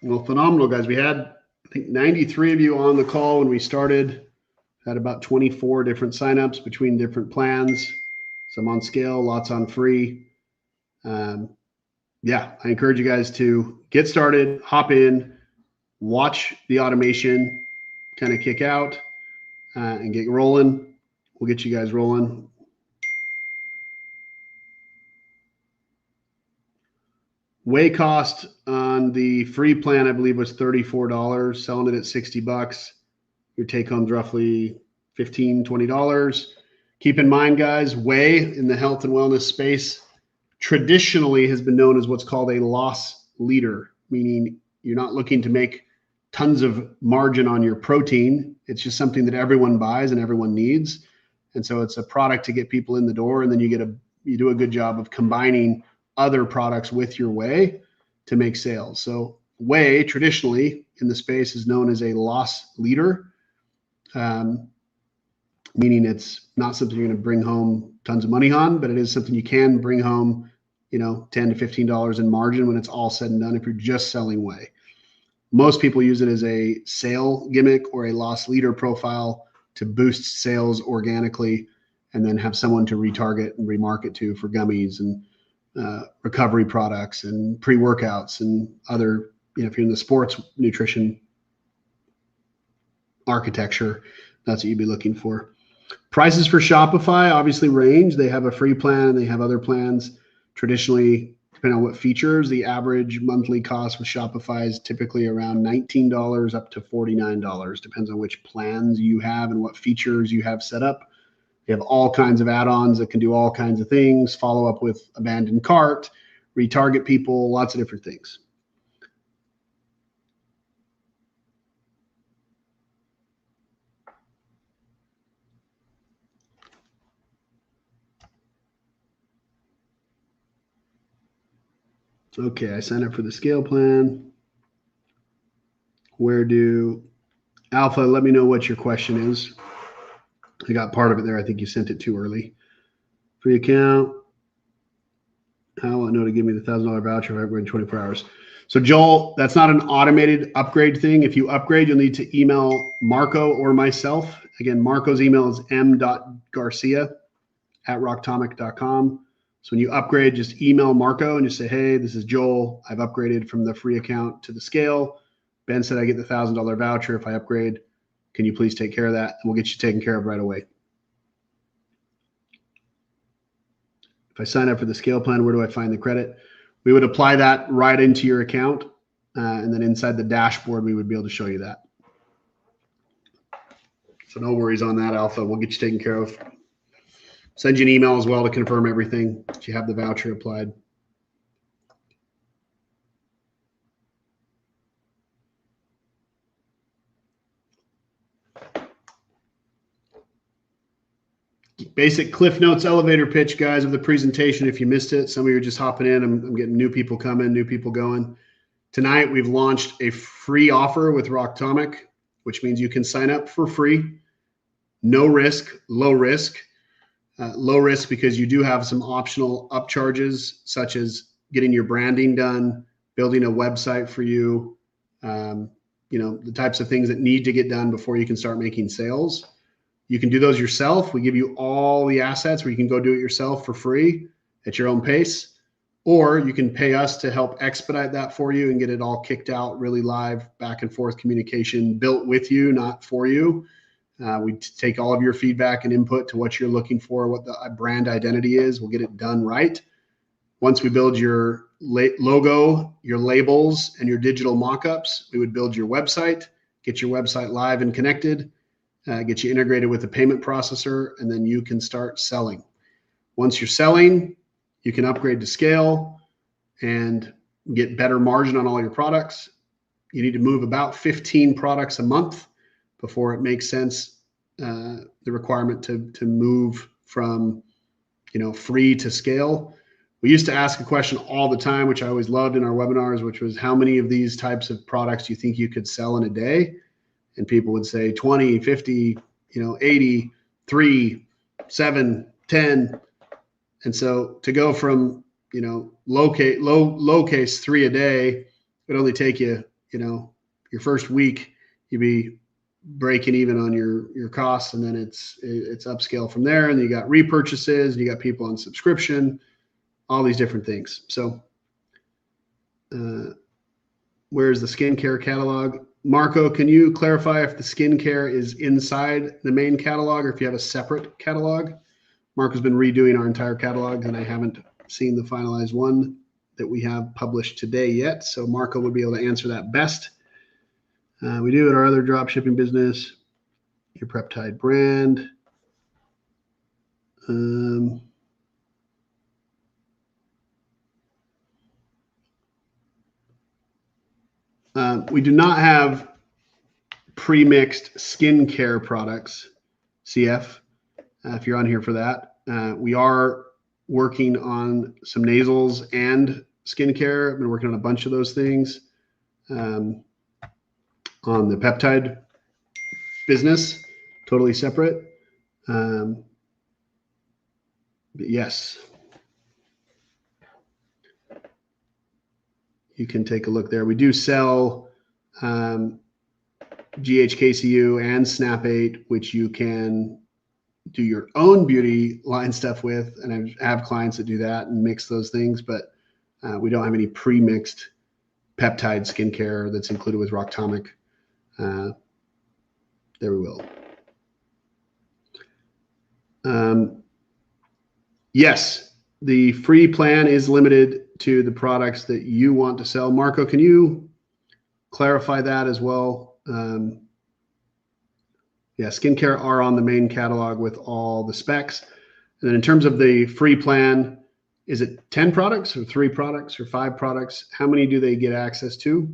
A: Well, phenomenal, guys. We had, I think, 93 of you on the call when we started. Had about 24 different signups between different plans. Some on scale, lots on free. Yeah, I encourage you guys to get started, hop in, watch the automation kind of kick out and get rolling. We'll get you guys rolling. Whey cost on the free plan, I believe, was $34. Selling it at $60. Your take home's roughly $15, $20. Keep in mind, guys, whey in the health and wellness space traditionally has been known as what's called a loss leader, meaning you're not looking to make tons of margin on your protein. It's just something that everyone buys and everyone needs. And so it's a product to get people in the door, and then you do a good job of combining other products with your whey to make sales. So whey traditionally in the space is known as a loss leader, meaning it's not something you're going to bring home tons of money on, but it is something you can bring home, $10 to $15 in margin when it's all said and done if you're just selling whey. Most people use it as a sale gimmick or a loss leader profile to boost sales organically and then have someone to retarget and remarket to for gummies and recovery products and pre-workouts and other, if you're in the sports nutrition architecture, that's what you'd be looking for. Prices for Shopify obviously range. They have a free plan. They have other plans. Traditionally, depending on what features, the average monthly cost with Shopify is typically around $19 up to $49. Depends on which plans you have and what features you have set up. We have all kinds of add-ons that can do all kinds of things, follow up with abandoned cart, retarget people, lots of different things. Okay, I signed up for the scale plan. Where do Alpha, let me know what your question is. I got part of it there. I think you sent it too early. Free account. How will I know to give me the $1,000 voucher if I upgrade in 24 hours? So Joel, that's not an automated upgrade thing. If you upgrade, you'll need to email Marco or myself. Again, Marco's email is m.garcia@rocktomic.com. So when you upgrade, just email Marco and just say, hey, this is Joel. I've upgraded from the free account to the scale. Ben said I get the $1,000 voucher if I upgrade. Can you please take care of that? And we'll get you taken care of right away. If I sign up for the scale plan, where do I find the credit? We would apply that right into your account. And then inside the dashboard, we would be able to show you that. So no worries on that, Alpha. We'll get you taken care of. Send you an email as well to confirm everything that you have the voucher applied. Basic Cliff Notes elevator pitch, guys, of the presentation. If you missed it, some of you are just hopping in. I'm getting new people coming, new people going. Tonight, we've launched a free offer with Rocktomic, which means you can sign up for free. No risk, low risk. Low risk because you do have some optional upcharges, such as getting your branding done, building a website for you, the types of things that need to get done before you can start making sales. You can do those yourself. We give you all the assets where you can go do it yourself for free at your own pace, or you can pay us to help expedite that for you and get it all kicked out, really live, back and forth communication built with you, not for you. We take all of your feedback and input to what you're looking for, what the brand identity is. We'll get it done right. Once we build your logo, your labels, and your digital mock-ups, we would build your website, get your website live and connected, get you integrated with a payment processor, and then you can start selling. Once you're selling, you can upgrade to scale and get better margin on all your products. You need to move about 15 products a month before it makes sense, the requirement to move from free to scale. We used to ask a question all the time, which I always loved in our webinars, which was how many of these types of products do you think you could sell in a day? And people would say 20, 50, 80, 3, 7, 10. And so to go from, low case 3 a day, it would only take you, your first week, you'd be breaking even on your costs, and then it's upscale from there. And you got repurchases, and you got people on subscription, all these different things. So where's the skincare catalog? Marco, can you clarify if the skincare is inside the main catalog or if you have a separate catalog? Marco's been redoing our entire catalog, and I haven't seen the finalized one that we have published today yet. So Marco would be able to answer that best. We do at our other drop shipping business, your peptide brand. We do not have pre-mixed skincare products, CF, if you're on here for that. We are working on some nasals and skincare. I've been working on a bunch of those things. On the peptide business, totally separate. But yes, you can take a look there. We do sell GHKCU and Snap 8, which you can do your own beauty line stuff with. And I have clients that do that and mix those things, but we don't have any pre-mixed peptide skincare that's included with Rocktomic. There we will. Yes, the free plan is limited to the products that you want to sell. Marco, can you clarify that as well? Yeah, skincare are on the main catalog with all the specs. And then in terms of the free plan, is it 10 products or 3 products or 5 products? How many do they get access to?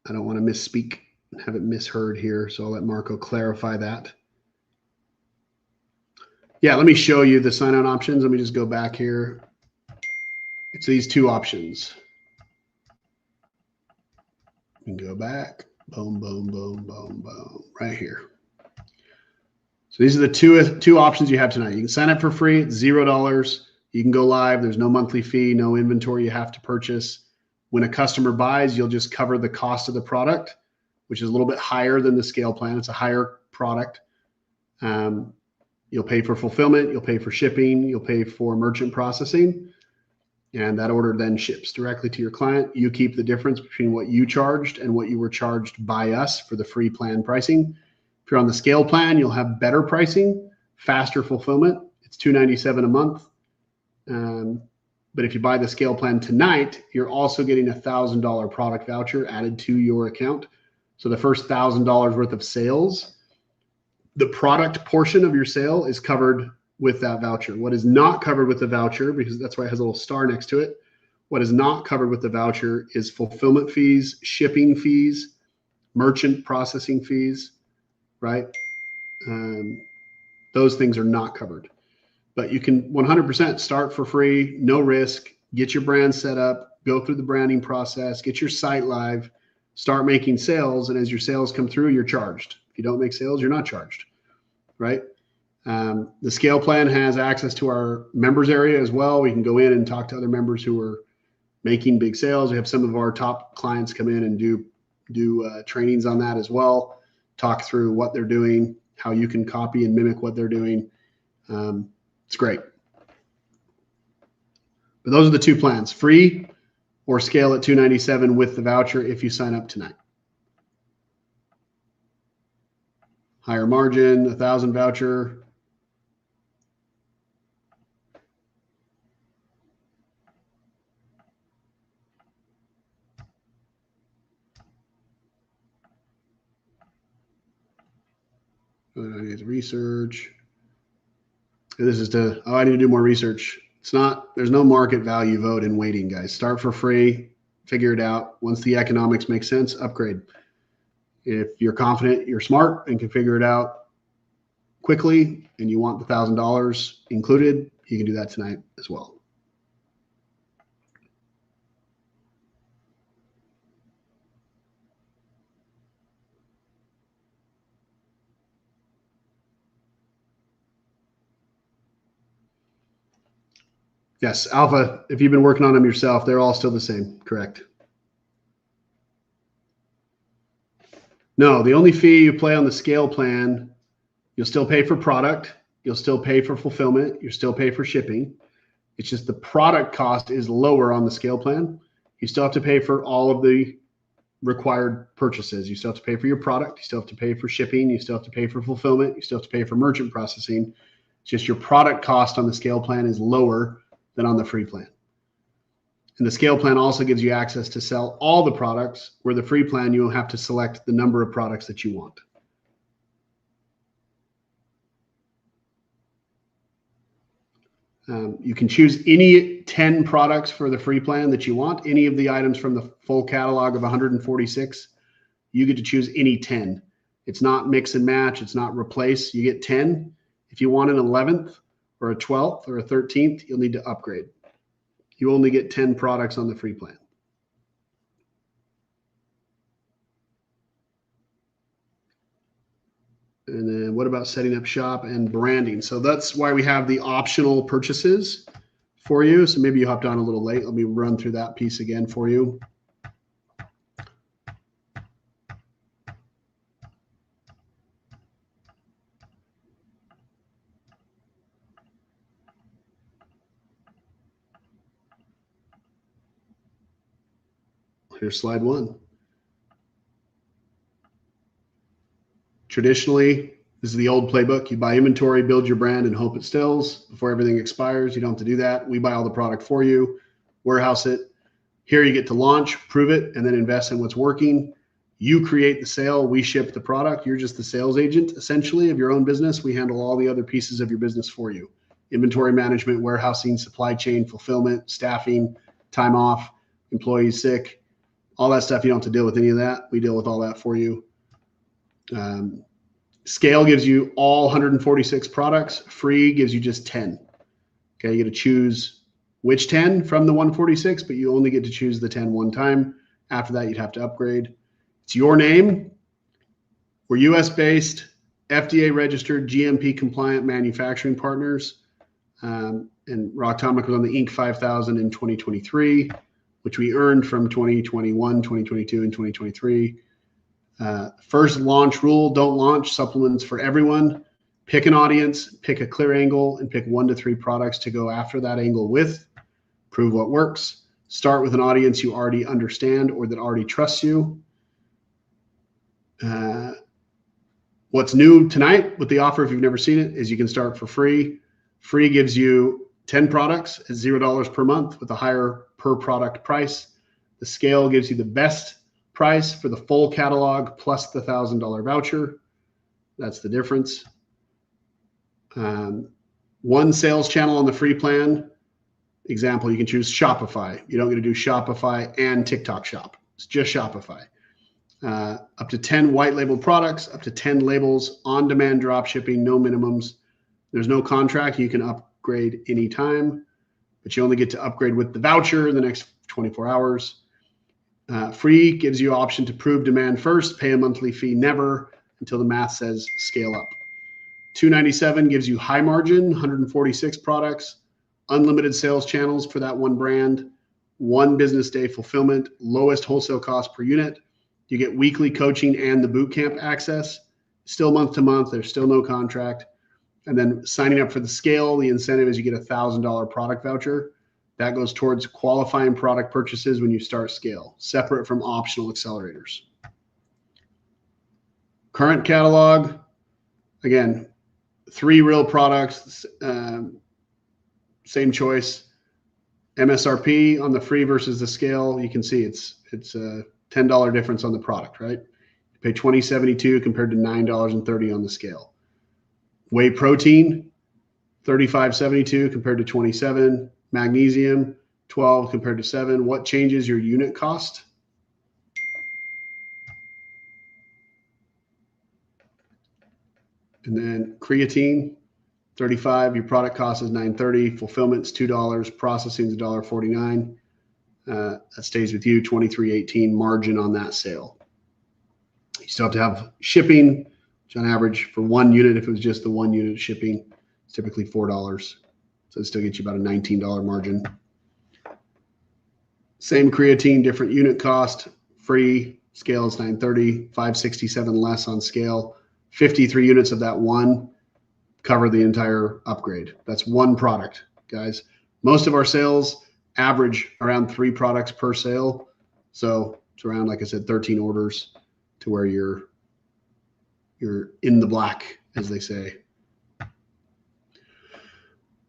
A: I don't want to misspeak and have it misheard here, so I'll let Marco clarify that. Yeah, let me show you the sign-on options. Let me just go back here. It's these 2 options. And go back, boom, boom, boom, boom, boom, right here. So these are the two options you have tonight. You can sign up for free, it's $0. You can go live. There's no monthly fee, no inventory you have to purchase. When a customer buys, you'll just cover the cost of the product, which is a little bit higher than the scale plan. It's a higher product. You'll pay for fulfillment, you'll pay for shipping, you'll pay for merchant processing. And that order then ships directly to your client. You keep the difference between what you charged and what you were charged by us for the free plan pricing. If you're on the scale plan, you'll have better pricing, faster fulfillment. It's $297 a month. But if you buy the scale plan tonight, you're also getting a $1,000 product voucher added to your account. So the first $1,000 worth of sales, the product portion of your sale is covered with that voucher. What is not covered with the voucher, because that's why it has a little star next to it, what is not covered with the voucher is fulfillment fees, shipping fees, merchant processing fees, right? Those things are not covered. But you can 100% start for free, no risk, get your brand set up, go through the branding process, get your site live, start making sales, and as your sales come through, you're charged. If you don't make sales, you're not charged, right? The scale plan has access to our members area as well. We can go in and talk to other members who are making big sales. We have some of our top clients come in and do trainings on that as well, talk through what they're doing, how you can copy and mimic what they're doing. It's great. But those are the 2 plans, free or scale at $297 with the voucher if you sign up tonight. Higher margin, $1,000 voucher. I need to research. This is to, I need to do more research. It's not, there's no market value vote in waiting, guys. Start for free, figure it out. Once the economics make sense, upgrade. If you're confident, you're smart and can figure it out quickly and you want the $1,000 included, you can do that tonight as well. Yes, Alpha, if you've been working on them yourself, they're all still the same, correct? No, the only fee you pay on the scale plan, you'll still pay for product, you'll still pay for fulfillment, you'll still pay for shipping. It's just the product cost is lower on the scale plan. You still have to pay for all of the required purchases. You still have to pay for your product, you still have to pay for shipping, you still have to pay for fulfillment, you still have to pay for merchant processing. It's just your product cost on the scale plan is lower than on the free plan. And the scale plan also gives you access to sell all the products, where the free plan, you will have to select the number of products that you want. You can choose any 10 products for the free plan that you want, any of the items from the full catalog of 146. You get to choose any 10. It's not mix and match. It's not replace. You get 10. If you want an 11th or a 12th or a 13th, you'll need to upgrade. You only get 10 products on the free plan. And then what about setting up shop and branding? So that's why we have the optional purchases for you. So maybe you hopped on a little late. Let me run through that piece again for you. Here's slide 1. Traditionally, this is the old playbook. You buy inventory, build your brand, and hope it stills before everything expires. You don't have to do that. We buy all the product for you, warehouse it, Here you get to launch, prove it, and then invest in what's working. You create the sale, we ship the product. You're just the sales agent, essentially, of your own business. We handle all the other pieces of your business for you. Inventory management, warehousing, supply chain, fulfillment, staffing, time off, employees sick, all that stuff. You don't have to deal with any of that. We deal with all that for you. Scale gives you all 146 products. Free gives you just 10. Okay, you get to choose which 10 from the 146, but you only get to choose the 10 one time. After that, you'd have to upgrade. It's your name. We're US-based, FDA-registered, GMP-compliant manufacturing partners. And Rocktomic was on the Inc. 5000 in 2023, which we earned from 2021, 2022, and 2023. First launch rule, don't launch supplements for everyone. Pick an audience, pick a clear angle, and pick 1 to 3 products to go after that angle with. Prove what works. Start with an audience you already understand or that already trusts you. What's new tonight with the offer, if you've never seen it, is you can start for free. Free gives you 10 products at $0 per month with a higher per product price. The scale gives you the best price for the full catalog plus the $1,000 voucher. That's the difference. One sales channel on the free plan. Example, you can choose Shopify. You don't get to do Shopify and TikTok Shop. It's just Shopify. Up to 10 white label products, up to 10 labels, on-demand drop shipping, no minimums. There's no contract. You can upgrade anytime, but you only get to upgrade with the voucher in the next 24 hours. Free gives you option to prove demand first, pay a monthly fee never until the math says scale up. $297 gives you high margin, 146 products, unlimited sales channels for that one brand, 1 business day fulfillment, lowest wholesale cost per unit. You get weekly coaching and the bootcamp access, still month to month. There's still no contract. And then signing up for the scale, the incentive is you get a $1,000 product voucher. That goes towards qualifying product purchases when you start scale, separate from optional accelerators. Current catalog, again, 3 real products, same choice. MSRP on the free versus the scale, you can see it's a $10 difference on the product, right? You pay $20.72 compared to $9.30 on the scale. Whey protein, $35.72 compared to $27. Magnesium, $12 compared to $7. What changes your unit cost? And then creatine, $35. Your product cost is $9.30. Fulfillment's $2. Processing is $1.49. That stays with you, $23.18 margin on that sale. You still have to have shipping, which on average for 1 unit, if it was just the 1 unit shipping, it's typically $4. So it still gets you about a $19 margin. Same creatine, different unit cost, free, scale is $9.30, $5.67 less on scale. 53 units of that one cover the entire upgrade. That's 1 product, guys. Most of our sales average around 3 products per sale. So it's around, like I said, 13 orders to where you're in the black, as they say.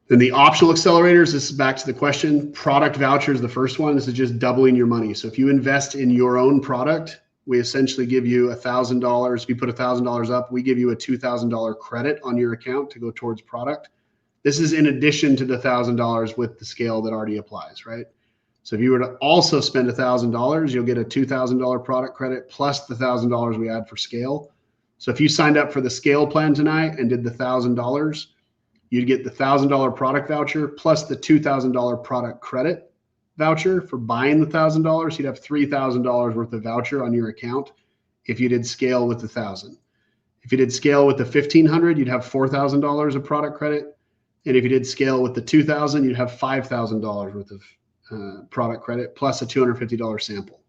A: Then the optional accelerators, this is back to the question. Product voucher is the first one. This is just doubling your money. So if you invest in your own product, we essentially give you $1,000. If you put $1,000 up, we give you a $2,000 credit on your account to go towards product. This is in addition to the $1,000 with the scale that already applies, right? So if you were to also spend $1,000, you'll get a $2,000 product credit plus the $1,000 we add for scale. So if you signed up for the scale plan tonight and did the $1,000, you'd get the $1,000 product voucher plus the $2,000 product credit voucher for buying the $1,000. You'd have $3,000 worth of voucher on your account if you did scale with the 1,000. If you did scale with the 1,500, you'd have $4,000 of product credit. And if you did scale with the 2,000, you'd have $5,000 worth of product credit plus a $250 sample.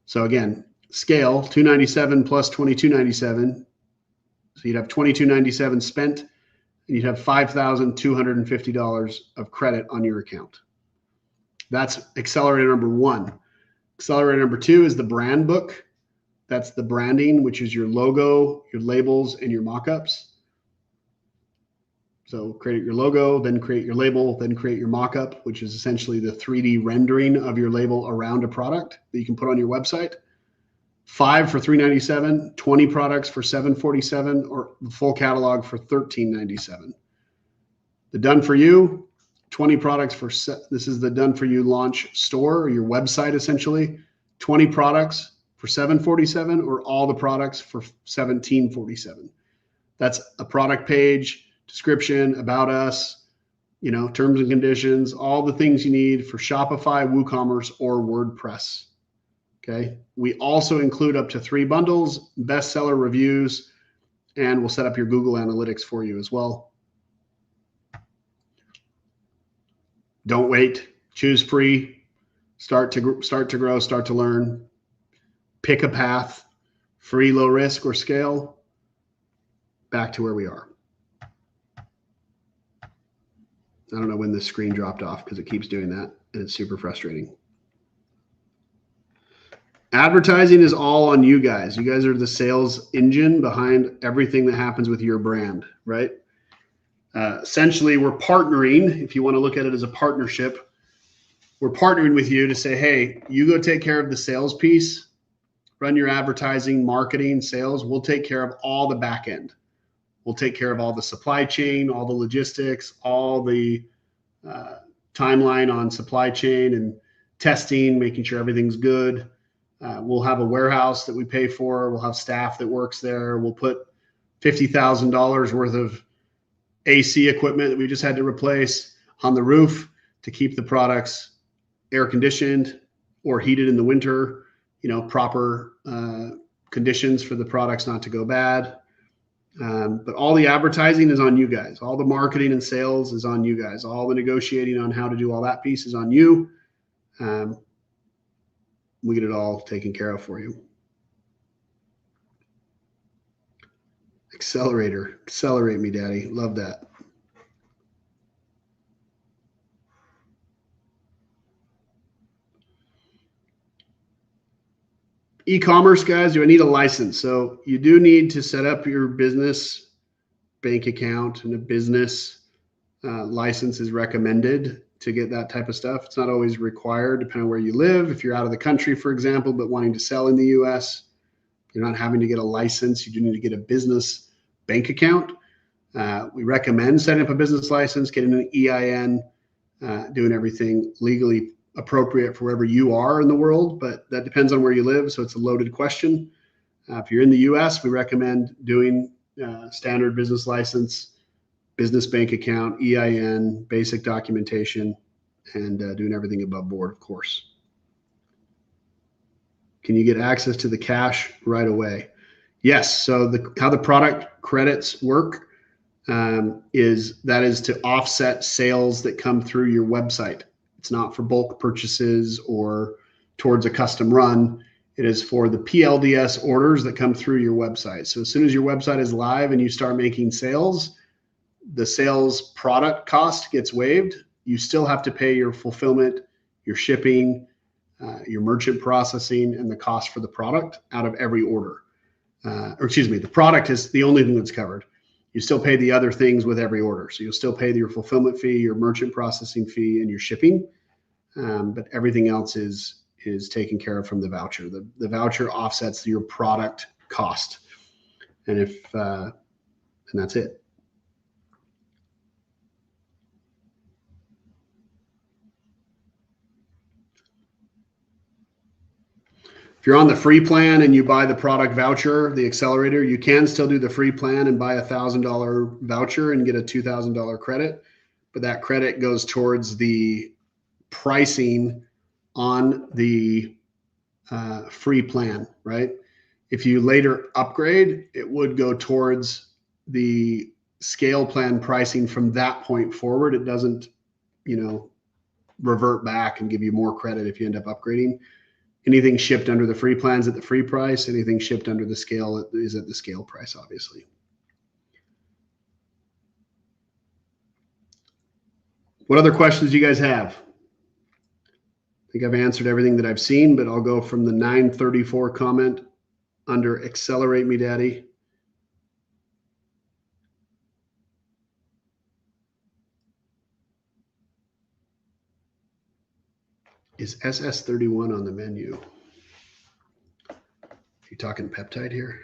A: So again, scale $297 plus $22.97. So you'd have $22.97 spent, and you'd have $5,250 of credit on your account. That's accelerator number 1. Accelerator number 2 is the brand book. That's the branding, which is your logo, your labels, and your mock-ups. So create your logo, then create your label, then create your mock-up, which is essentially the 3D rendering of your label around a product that you can put on your website. 5 for $397, 20 products for $747, or the full catalog for $1397. The done for you, 20 products for, this is the done for you launch store, or your website essentially, 20 products for $747, or all the products for $1747. That's a product page, description, about us, terms and conditions, all the things you need for Shopify, WooCommerce, or WordPress. Okay. We also include up to 3 bundles, bestseller reviews, and we'll set up your Google Analytics for you as well. Don't wait. Choose free. Start to grow, start to learn. Pick a path. Free, low risk, or scale. Back to where we are. I don't know when this screen dropped off because it keeps doing that, and it's super frustrating. Advertising is all on you guys. You guys are the sales engine behind everything that happens with your brand, right? Essentially, we're partnering. If you want to look at it as a partnership, we're partnering with you to say, hey, you go take care of the sales piece, run your advertising, marketing, sales. We'll take care of all the back end. We'll take care of all the supply chain, all the logistics, all the timeline on supply chain and testing, making sure everything's good. We'll have a warehouse that we pay for. We'll have staff that works there. We'll put $50,000 worth of AC equipment that we just had to replace on the roof to keep the products air conditioned or heated in the winter, proper conditions for the products not to go bad. But all the advertising is on you guys. All the marketing and sales is on you guys. All the negotiating on how to do all that piece is on you. We get it all taken care of for you. Accelerator, accelerate me, daddy. Love that. E-commerce, guys, do I need a license? So you do need to set up your business bank account, and a business license is recommended to get that type of stuff. It's not always required, depending on where you live. If you're out of the country, for example, but wanting to sell in the US, you're not having to get a license. You do need to get a business bank account. We recommend setting up a business license, getting an EIN, doing everything legally appropriate for wherever you are in the world, but that depends on where you live. So it's a loaded question. If you're in the US, we recommend doing standard business license, business bank account, EIN, basic documentation, and doing everything above board, of course. Can you get access to the cash right away? Yes. So how the product credits work is to offset sales that come through your website. It's not for bulk purchases or towards a custom run. It is for the PLDS orders that come through your website. So as soon as your website is live and you start making sales, the sales product cost gets waived. You still have to pay your fulfillment, your shipping, your merchant processing, and the cost for the product out of every order. The product is the only thing that's covered. You still pay the other things with every order. So you'll still pay your fulfillment fee, your merchant processing fee, and your shipping. But everything else is taken care of from the voucher. The voucher offsets your product cost. And that's it. If you're on the free plan and you buy the product voucher, the accelerator, you can still do the free plan and buy $1,000 voucher and get a $2,000 credit. But that credit goes towards the pricing on the free plan, right? If you later upgrade, it would go towards the scale plan pricing from that point forward. It doesn't, revert back and give you more credit if you end up upgrading. Anything shipped under the free plans at the free price. Anything shipped under the scale is at the scale price, obviously. What other questions do you guys have? I think I've answered everything that I've seen, but I'll go from the 934 comment under Accelerate Me Daddy. Is SS31 on the menu? Are you talking peptide here?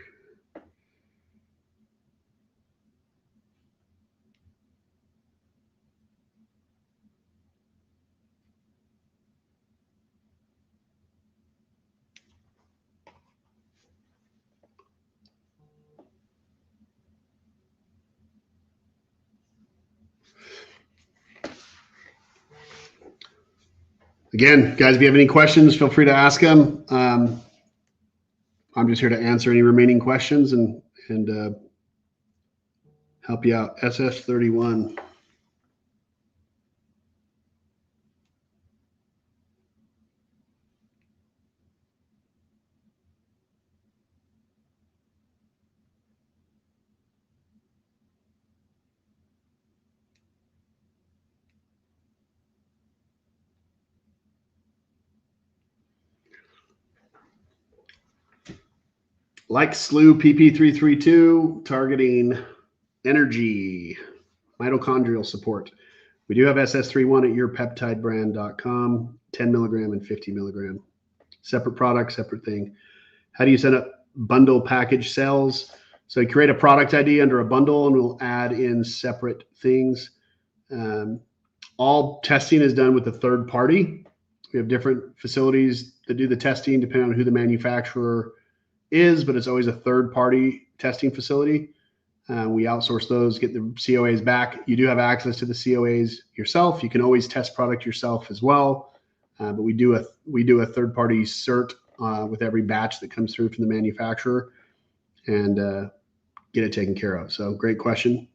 A: Again, guys, if you have any questions, feel free to ask them. I'm just here to answer any remaining questions and help you out. SS31. Like SLU PP332, targeting energy, mitochondrial support. We do have SS31 at yourpeptidebrand.com, 10 milligram and 50 milligram. Separate product, separate thing. How do you set up bundle package sales? So you create a product ID under a bundle and we'll add in separate things. All testing is done with a third party. We have different facilities that do the testing depending on who the manufacturer is, but it's always a third party testing facility. We outsource those, get the COAs back. You do have access to the COAs yourself. You can always test product yourself as well. But we do a third party cert with every batch that comes through from the manufacturer and get it taken care of. So great question.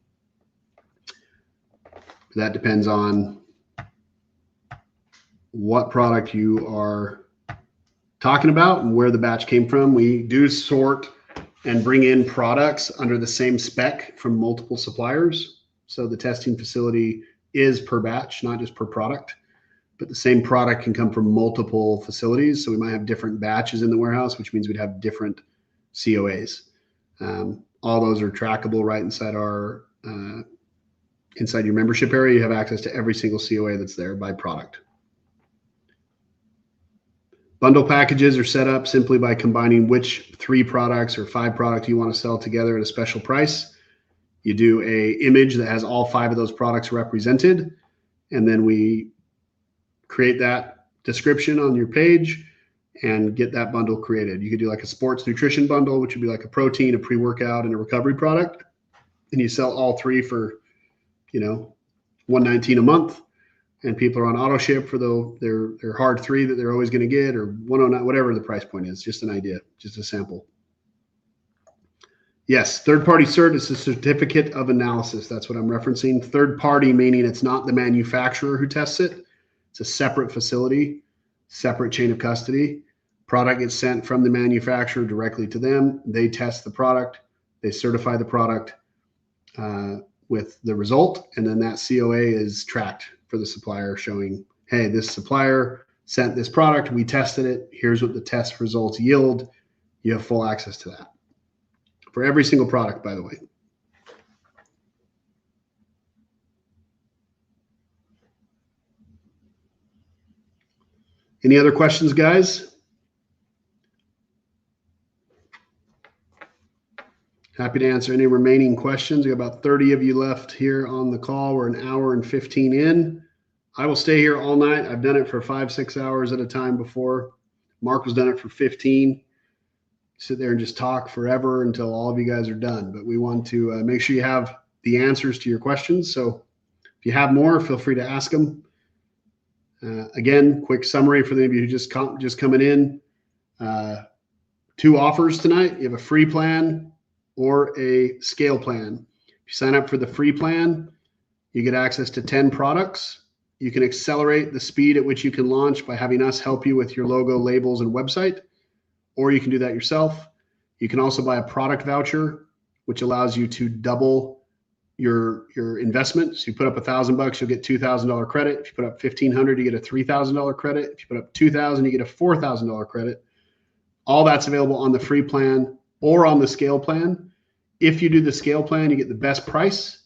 A: That depends on what product you are talking about and where the batch came from. We do sort and bring in products under the same spec from multiple suppliers. So the testing facility is per batch, not just per product, but the same product can come from multiple facilities. So we might have different batches in the warehouse, which means we'd have different COAs. All those are trackable right inside our inside your membership area. You have access to every single COA that's there by product. Bundle packages are set up simply by combining which 3 products or 5 products you want to sell together at a special price. You do a image that has all 5 of those products represented, and then we create that description on your page and get that bundle created. You could do like a sports nutrition bundle, which would be like a protein, a pre-workout, and a recovery product. And you sell all 3 for, $119 a month. And people are on auto ship for their hard 3 that they're always going to get, or 109, whatever the price point is. Just an idea, just a sample. Yes, third-party cert is a certificate of analysis. That's what I'm referencing. Third party meaning it's not the manufacturer who tests it. It's a separate facility, separate chain of custody. Product gets sent from the manufacturer directly to them. They test the product. They certify the product with the result, and then that COA is tracked for the supplier showing, hey, this supplier sent this product. We tested it. Here's what the test results yield. You have full access to that for every single product, by the way. Any other questions, guys? Happy to answer any remaining questions. We got about 30 of you left here on the call. We're an hour and 15 in. I will stay here all night. I've done it for 5-6 hours at a time before. Mark has done it for 15. Sit there and just talk forever until all of you guys are done. But we want to make sure you have the answers to your questions. So if you have more, feel free to ask them. Again, quick summary for those of you who just coming in. 2 offers tonight. You have a free plan or a scale plan. If you sign up for the free plan, you get access to 10 products. You can accelerate the speed at which you can launch by having us help you with your logo, labels, and website, or you can do that yourself. You can also buy a product voucher, which allows you to double your investment. So you put up $1,000, you'll get $2,000 credit. If you put up $1,500, you get a $3,000 credit. If you put up $2,000, you get a $4,000 credit. All that's available on the free plan or on the scale plan. If you do the scale plan, you get the best price,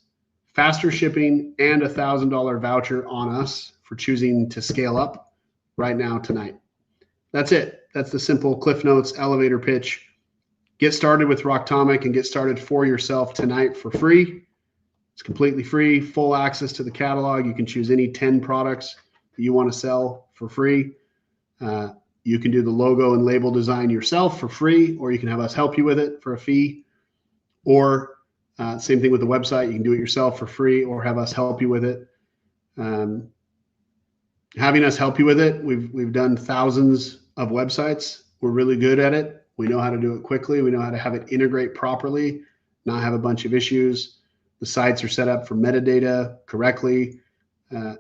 A: faster shipping, and $1,000 voucher on us for choosing to scale up right now tonight. That's it. That's the simple Cliff Notes elevator pitch. Get started with Rocktomic and get started for yourself tonight for free. It's completely free, full access to the catalog. You can choose any 10 products that you want to sell for free. You can do the logo and label design yourself for free, or you can have us help you with it for a fee. Or same thing with the website. You can do it yourself for free or have us help you with it. Having us help you with it, we've done thousands of websites. We're really good at it. We know how to do it quickly. We know how to have it integrate properly, not have a bunch of issues. The sites are set up for metadata correctly.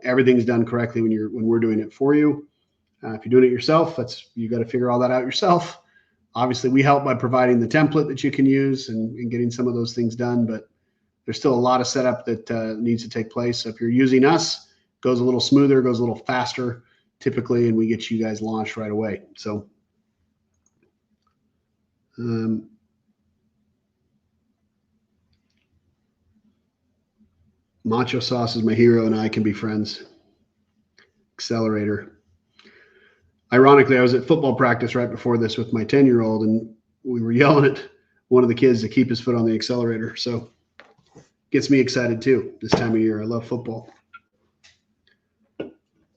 A: Everything's done correctly when we're doing it for you. If you're doing it yourself, you got to figure all that out yourself. Obviously, we help by providing the template that you can use and getting some of those things done, but there's still a lot of setup that needs to take place. So if you're using us, it goes a little smoother, goes a little faster typically, and we get you guys launched right away. So Macho Sauce is my hero and I can be friends. Accelerator. Ironically, I was at football practice right before this with my 10-year-old, and we were yelling at one of the kids to keep his foot on the accelerator. So gets me excited too this time of year. I love football.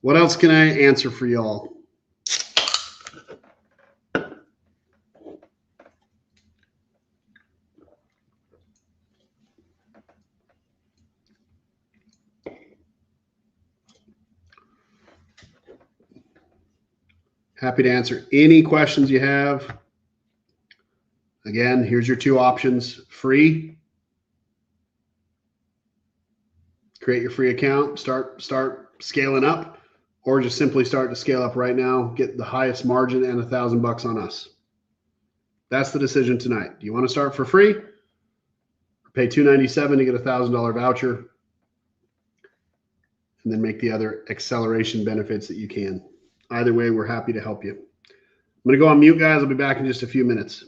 A: What else can I answer for y'all? Happy to answer any questions you have. Again, here's your two options. Free. Create your free account, start scaling up, or just simply start to scale up right now, get the highest margin and $1,000 on us. That's the decision tonight. Do you want to start for free? Pay $297 to get a $1,000 voucher, and then make the other acceleration benefits that you can. Either way, we're happy to help you. I'm going to go on mute, guys. I'll be back in just a few minutes.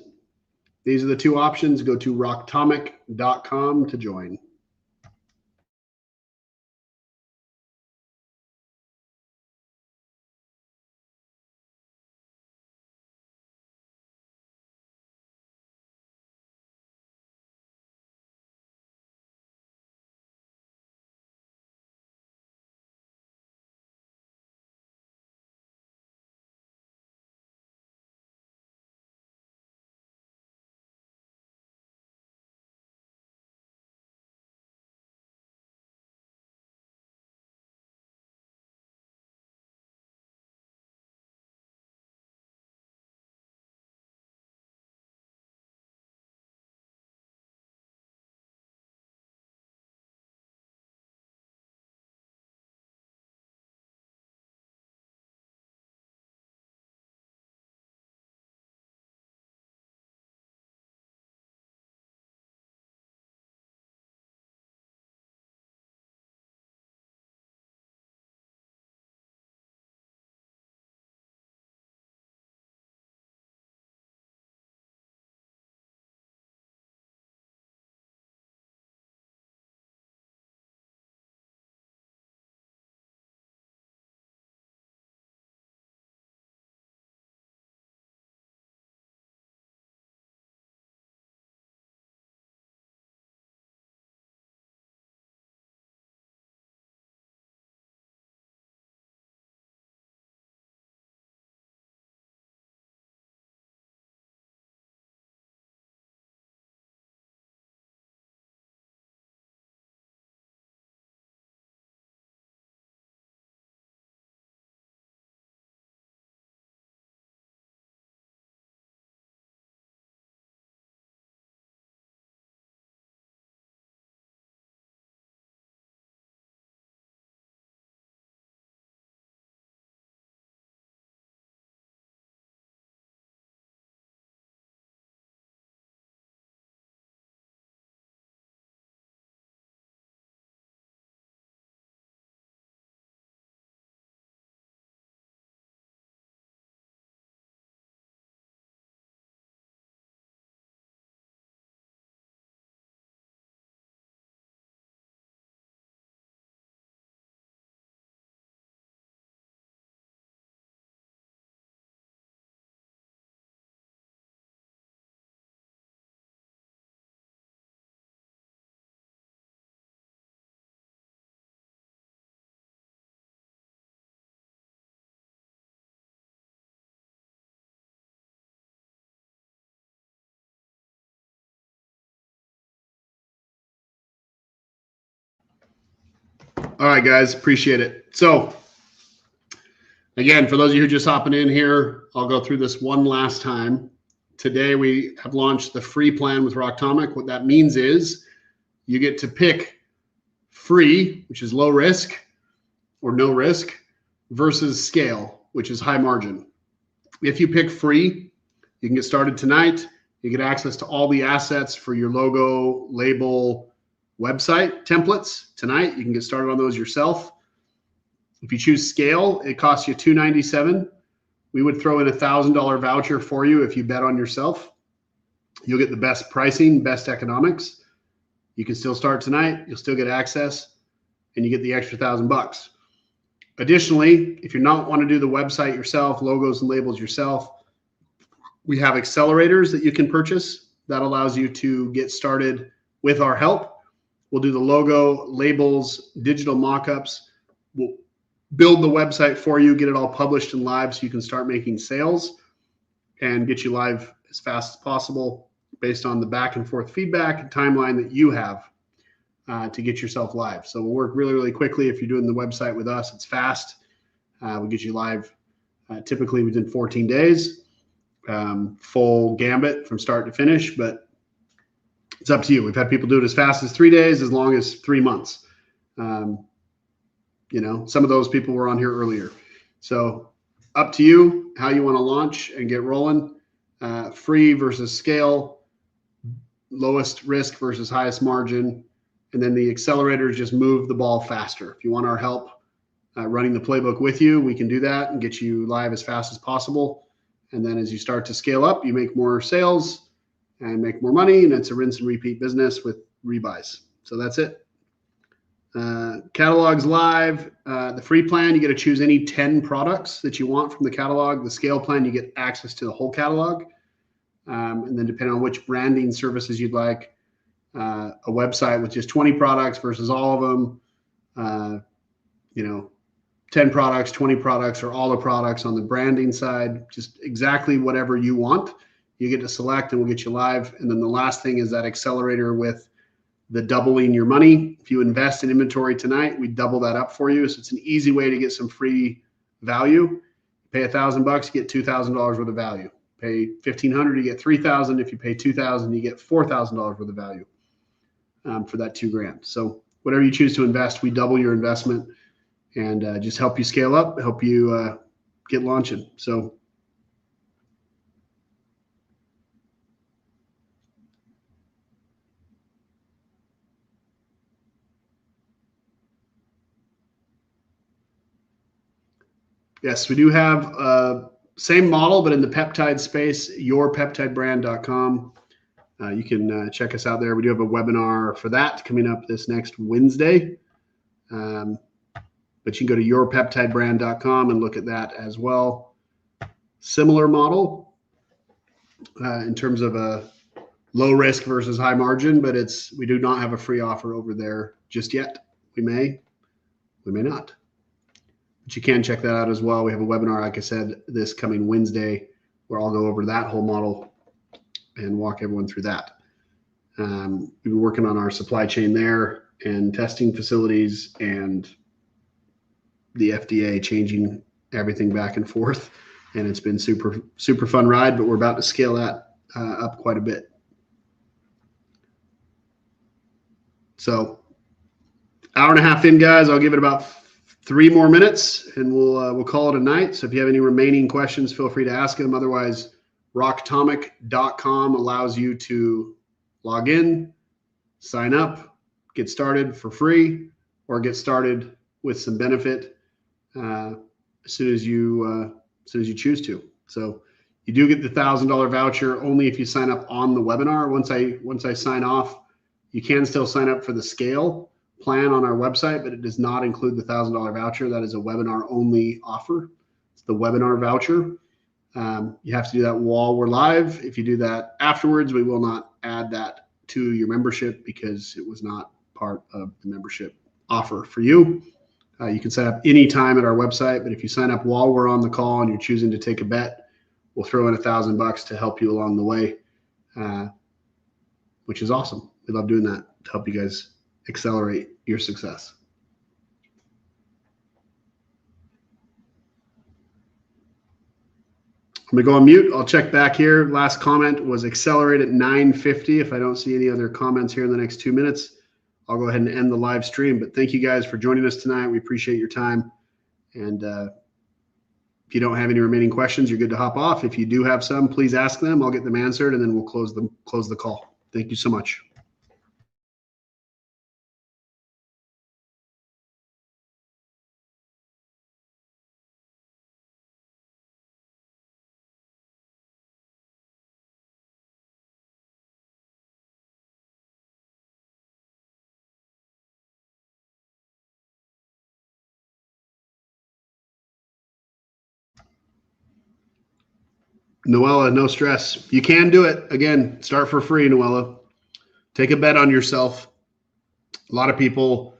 A: These are the two options. Go to rocktomic.com to join. All right, guys, appreciate it. So again, for those of you who are just hopping in here, I'll go through this one last time. Today we have launched the free plan with Rocktomic. What that means is you get to pick free, which is low risk or no risk, versus scale, which is high margin. If you pick free, you can get started tonight. You get access to all the assets for your logo, label, website templates tonight. You can get started on those yourself. If you choose scale, it costs you $297. We would throw in a $1,000 voucher for you if you bet on yourself. You'll get the best pricing, best economics. You can still start tonight. You'll still get access, and you get the extra $1,000. Additionally, if you're not want to do the website yourself, logos and labels yourself, we have accelerators that you can purchase. That allows you to get started with our help. We'll do the logo, labels, digital mock-ups. We'll build the website for you, get it all published and live so you can start making sales and get you live as fast as possible based on the back and forth feedback and timeline that you have to get yourself live. So we'll work really, really quickly. If you're doing the website with us, it's fast. We'll get you live typically within 14 days, full gambit from start to finish, but it's up to you. We've had people do it as fast as 3 days, as long as 3 months. You know, some of those people were on here earlier. So up to you how you want to launch and get rolling. Free versus scale, lowest risk versus highest margin. And then the accelerators just move the ball faster. If you want our help running the playbook with you, we can do that and get you live as fast as possible. And then as you start to scale up, you make more sales and make more money. And it's a rinse and repeat business with rebuys. So that's it. Catalogs live. The free plan, you get to choose any 10 products that you want from the catalog. The scale plan, you get access to the whole catalog. And then depending on which branding services you'd like, a website with just 20 products versus all of them, you know, 10 products, 20 products, or all the products on the branding side, just exactly whatever you want. You get to select and we'll get you live. And then the last thing is that accelerator with the doubling your money. If you invest in inventory tonight, we double that up for you. So it's an easy way to get some free value. Pay $1,000, you get $2,000 worth of value. Pay $1,500, you get $3,000. If you pay $2,000, you get $4,000 worth of value for that $2,000. So whatever you choose to invest, we double your investment and just help you scale up, help you get launching. So yes, we do have same model, but in the peptide space, yourpeptidebrand.com. You can check us out there. We do have a webinar for that coming up this next Wednesday. But you can go to yourpeptidebrand.com and look at that as well. Similar model in terms of a low risk versus high margin, but we do not have a free offer over there just yet. We may not. But you can check that out as well. We have a webinar, like I said, this coming Wednesday, where I'll go over that whole model and walk everyone through that. We've been working on our supply chain there and testing facilities and the FDA changing everything back and forth. And it's been super, super fun ride, but we're about to scale that up quite a bit. So hour and a half in, guys. I'll give it about 3 more minutes and we'll call it a night. So if you have any remaining questions, feel free to ask them. Otherwise, rocktomic.com allows you to log in, sign up, get started for free, or get started with some benefit as soon as you choose to. So you do get the $1,000 voucher only if you sign up on the webinar. Once I sign off, you can still sign up for the scale plan on our website, but it does not include the $1,000 voucher. That is a webinar only offer. It's the webinar voucher. You have to do that while we're live. If you do that afterwards, we will not add that to your membership because it was not part of the membership offer for you. You can sign up anytime at our website, but if you sign up while we're on the call and you're choosing to take a bet, we'll throw in $1,000 to help you along the way, which is awesome. We love doing that to help you guys accelerate your success. I'm gonna go on mute. I'll check back here. Last comment was accelerate at 9:50. If I don't see any other comments here in the next 2 minutes, I'll go ahead and end the live stream. But thank you guys for joining us tonight. We appreciate your time. And if you don't have any remaining questions, you're good to hop off. If you do have some, please ask them. I'll get them answered, and then we'll close the call. Thank you so much. Noella, no stress. You can do it. Again, start for free, Noella. Take a bet on yourself. A lot of people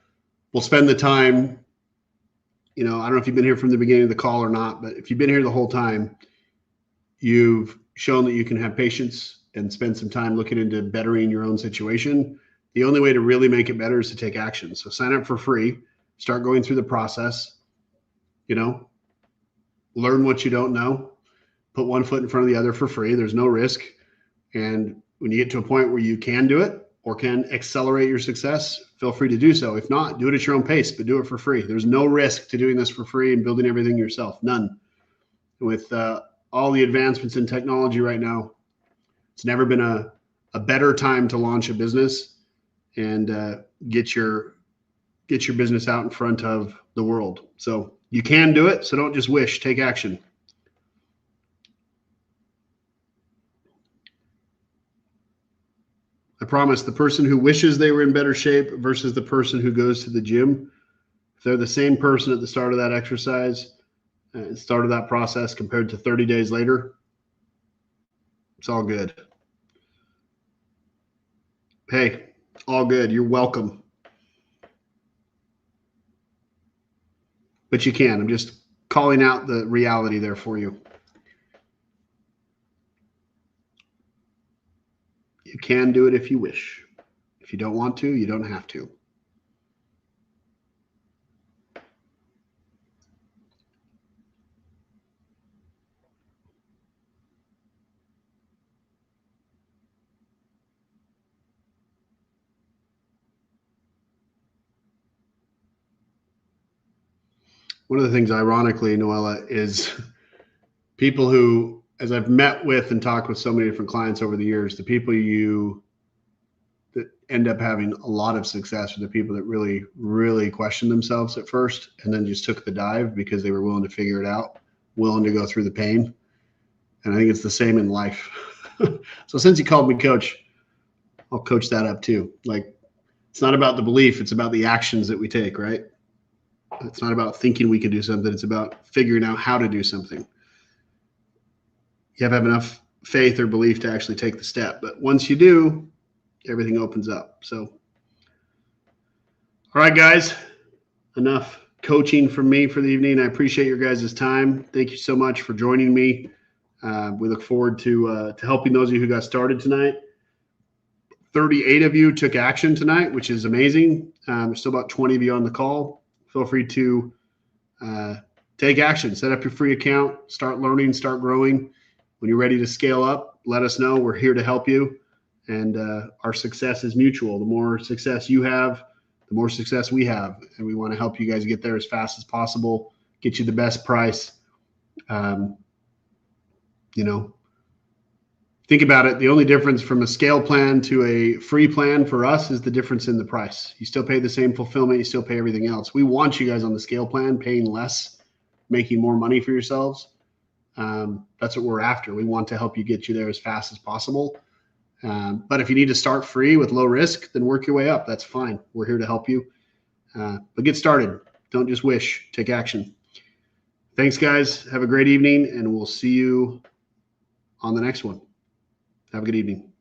A: will spend the time, I don't know if you've been here from the beginning of the call or not, but if you've been here the whole time, you've shown that you can have patience and spend some time looking into bettering your own situation. The only way to really make it better is to take action. So sign up for free, start going through the process, learn what you don't know, put one foot in front of the other for free. There's no risk. And when you get to a point where you can do it or can accelerate your success, feel free to do so. If not, do it at your own pace, but do it for free. There's no risk to doing this for free and building everything yourself. None. With all the advancements in technology right now, it's never been a better time to launch a business and get your business out in front of the world. So you can do it. So don't just wish, take action. I promise the person who wishes they were in better shape versus the person who goes to the gym, if they're the same person at the start of that exercise, start of that process compared to 30 days later, it's all good. Hey, all good. You're welcome. But you can. I'm just calling out the reality there for you. You can do it if you wish. If you don't want to, you don't have to. One of the things, ironically, Noella, is people who, as I've met with and talked with so many different clients over the years, the people that end up having a lot of success are the people that really, really questioned themselves at first and then just took the dive because they were willing to figure it out, willing to go through the pain. And I think it's the same in life. So since you called me coach, I'll coach that up too. Like, it's not about the belief, it's about the actions that we take, right? It's not about thinking we can do something. It's about figuring out how to do something. You have to have enough faith or belief to actually take the step. But once you do, everything opens up. So, all right, guys, enough coaching from me for the evening. I appreciate your guys' time. Thank you so much for joining me. We look forward to helping those of you who got started tonight. 38 of you took action tonight, which is amazing. There's still about 20 of you on the call. Feel free to take action. Set up your free account. Start learning. Start growing. When you're ready to scale up, let us know. We're here to help you. And our success is mutual. The more success you have, the more success we have. And we want to help you guys get there as fast as possible, get you the best price. Think about it. The only difference from a scale plan to a free plan for us is the difference in the price. You still pay the same fulfillment. You still pay everything else. We want you guys on the scale plan paying less, making more money for yourselves. That's what we're after. We want to help you get you there as fast as possible. But if you need to start free with low risk, then work your way up. That's fine. We're here to help you. But get started. Don't just wish. Take action. Thanks, guys. Have a great evening, and we'll see you on the next one. Have a good evening.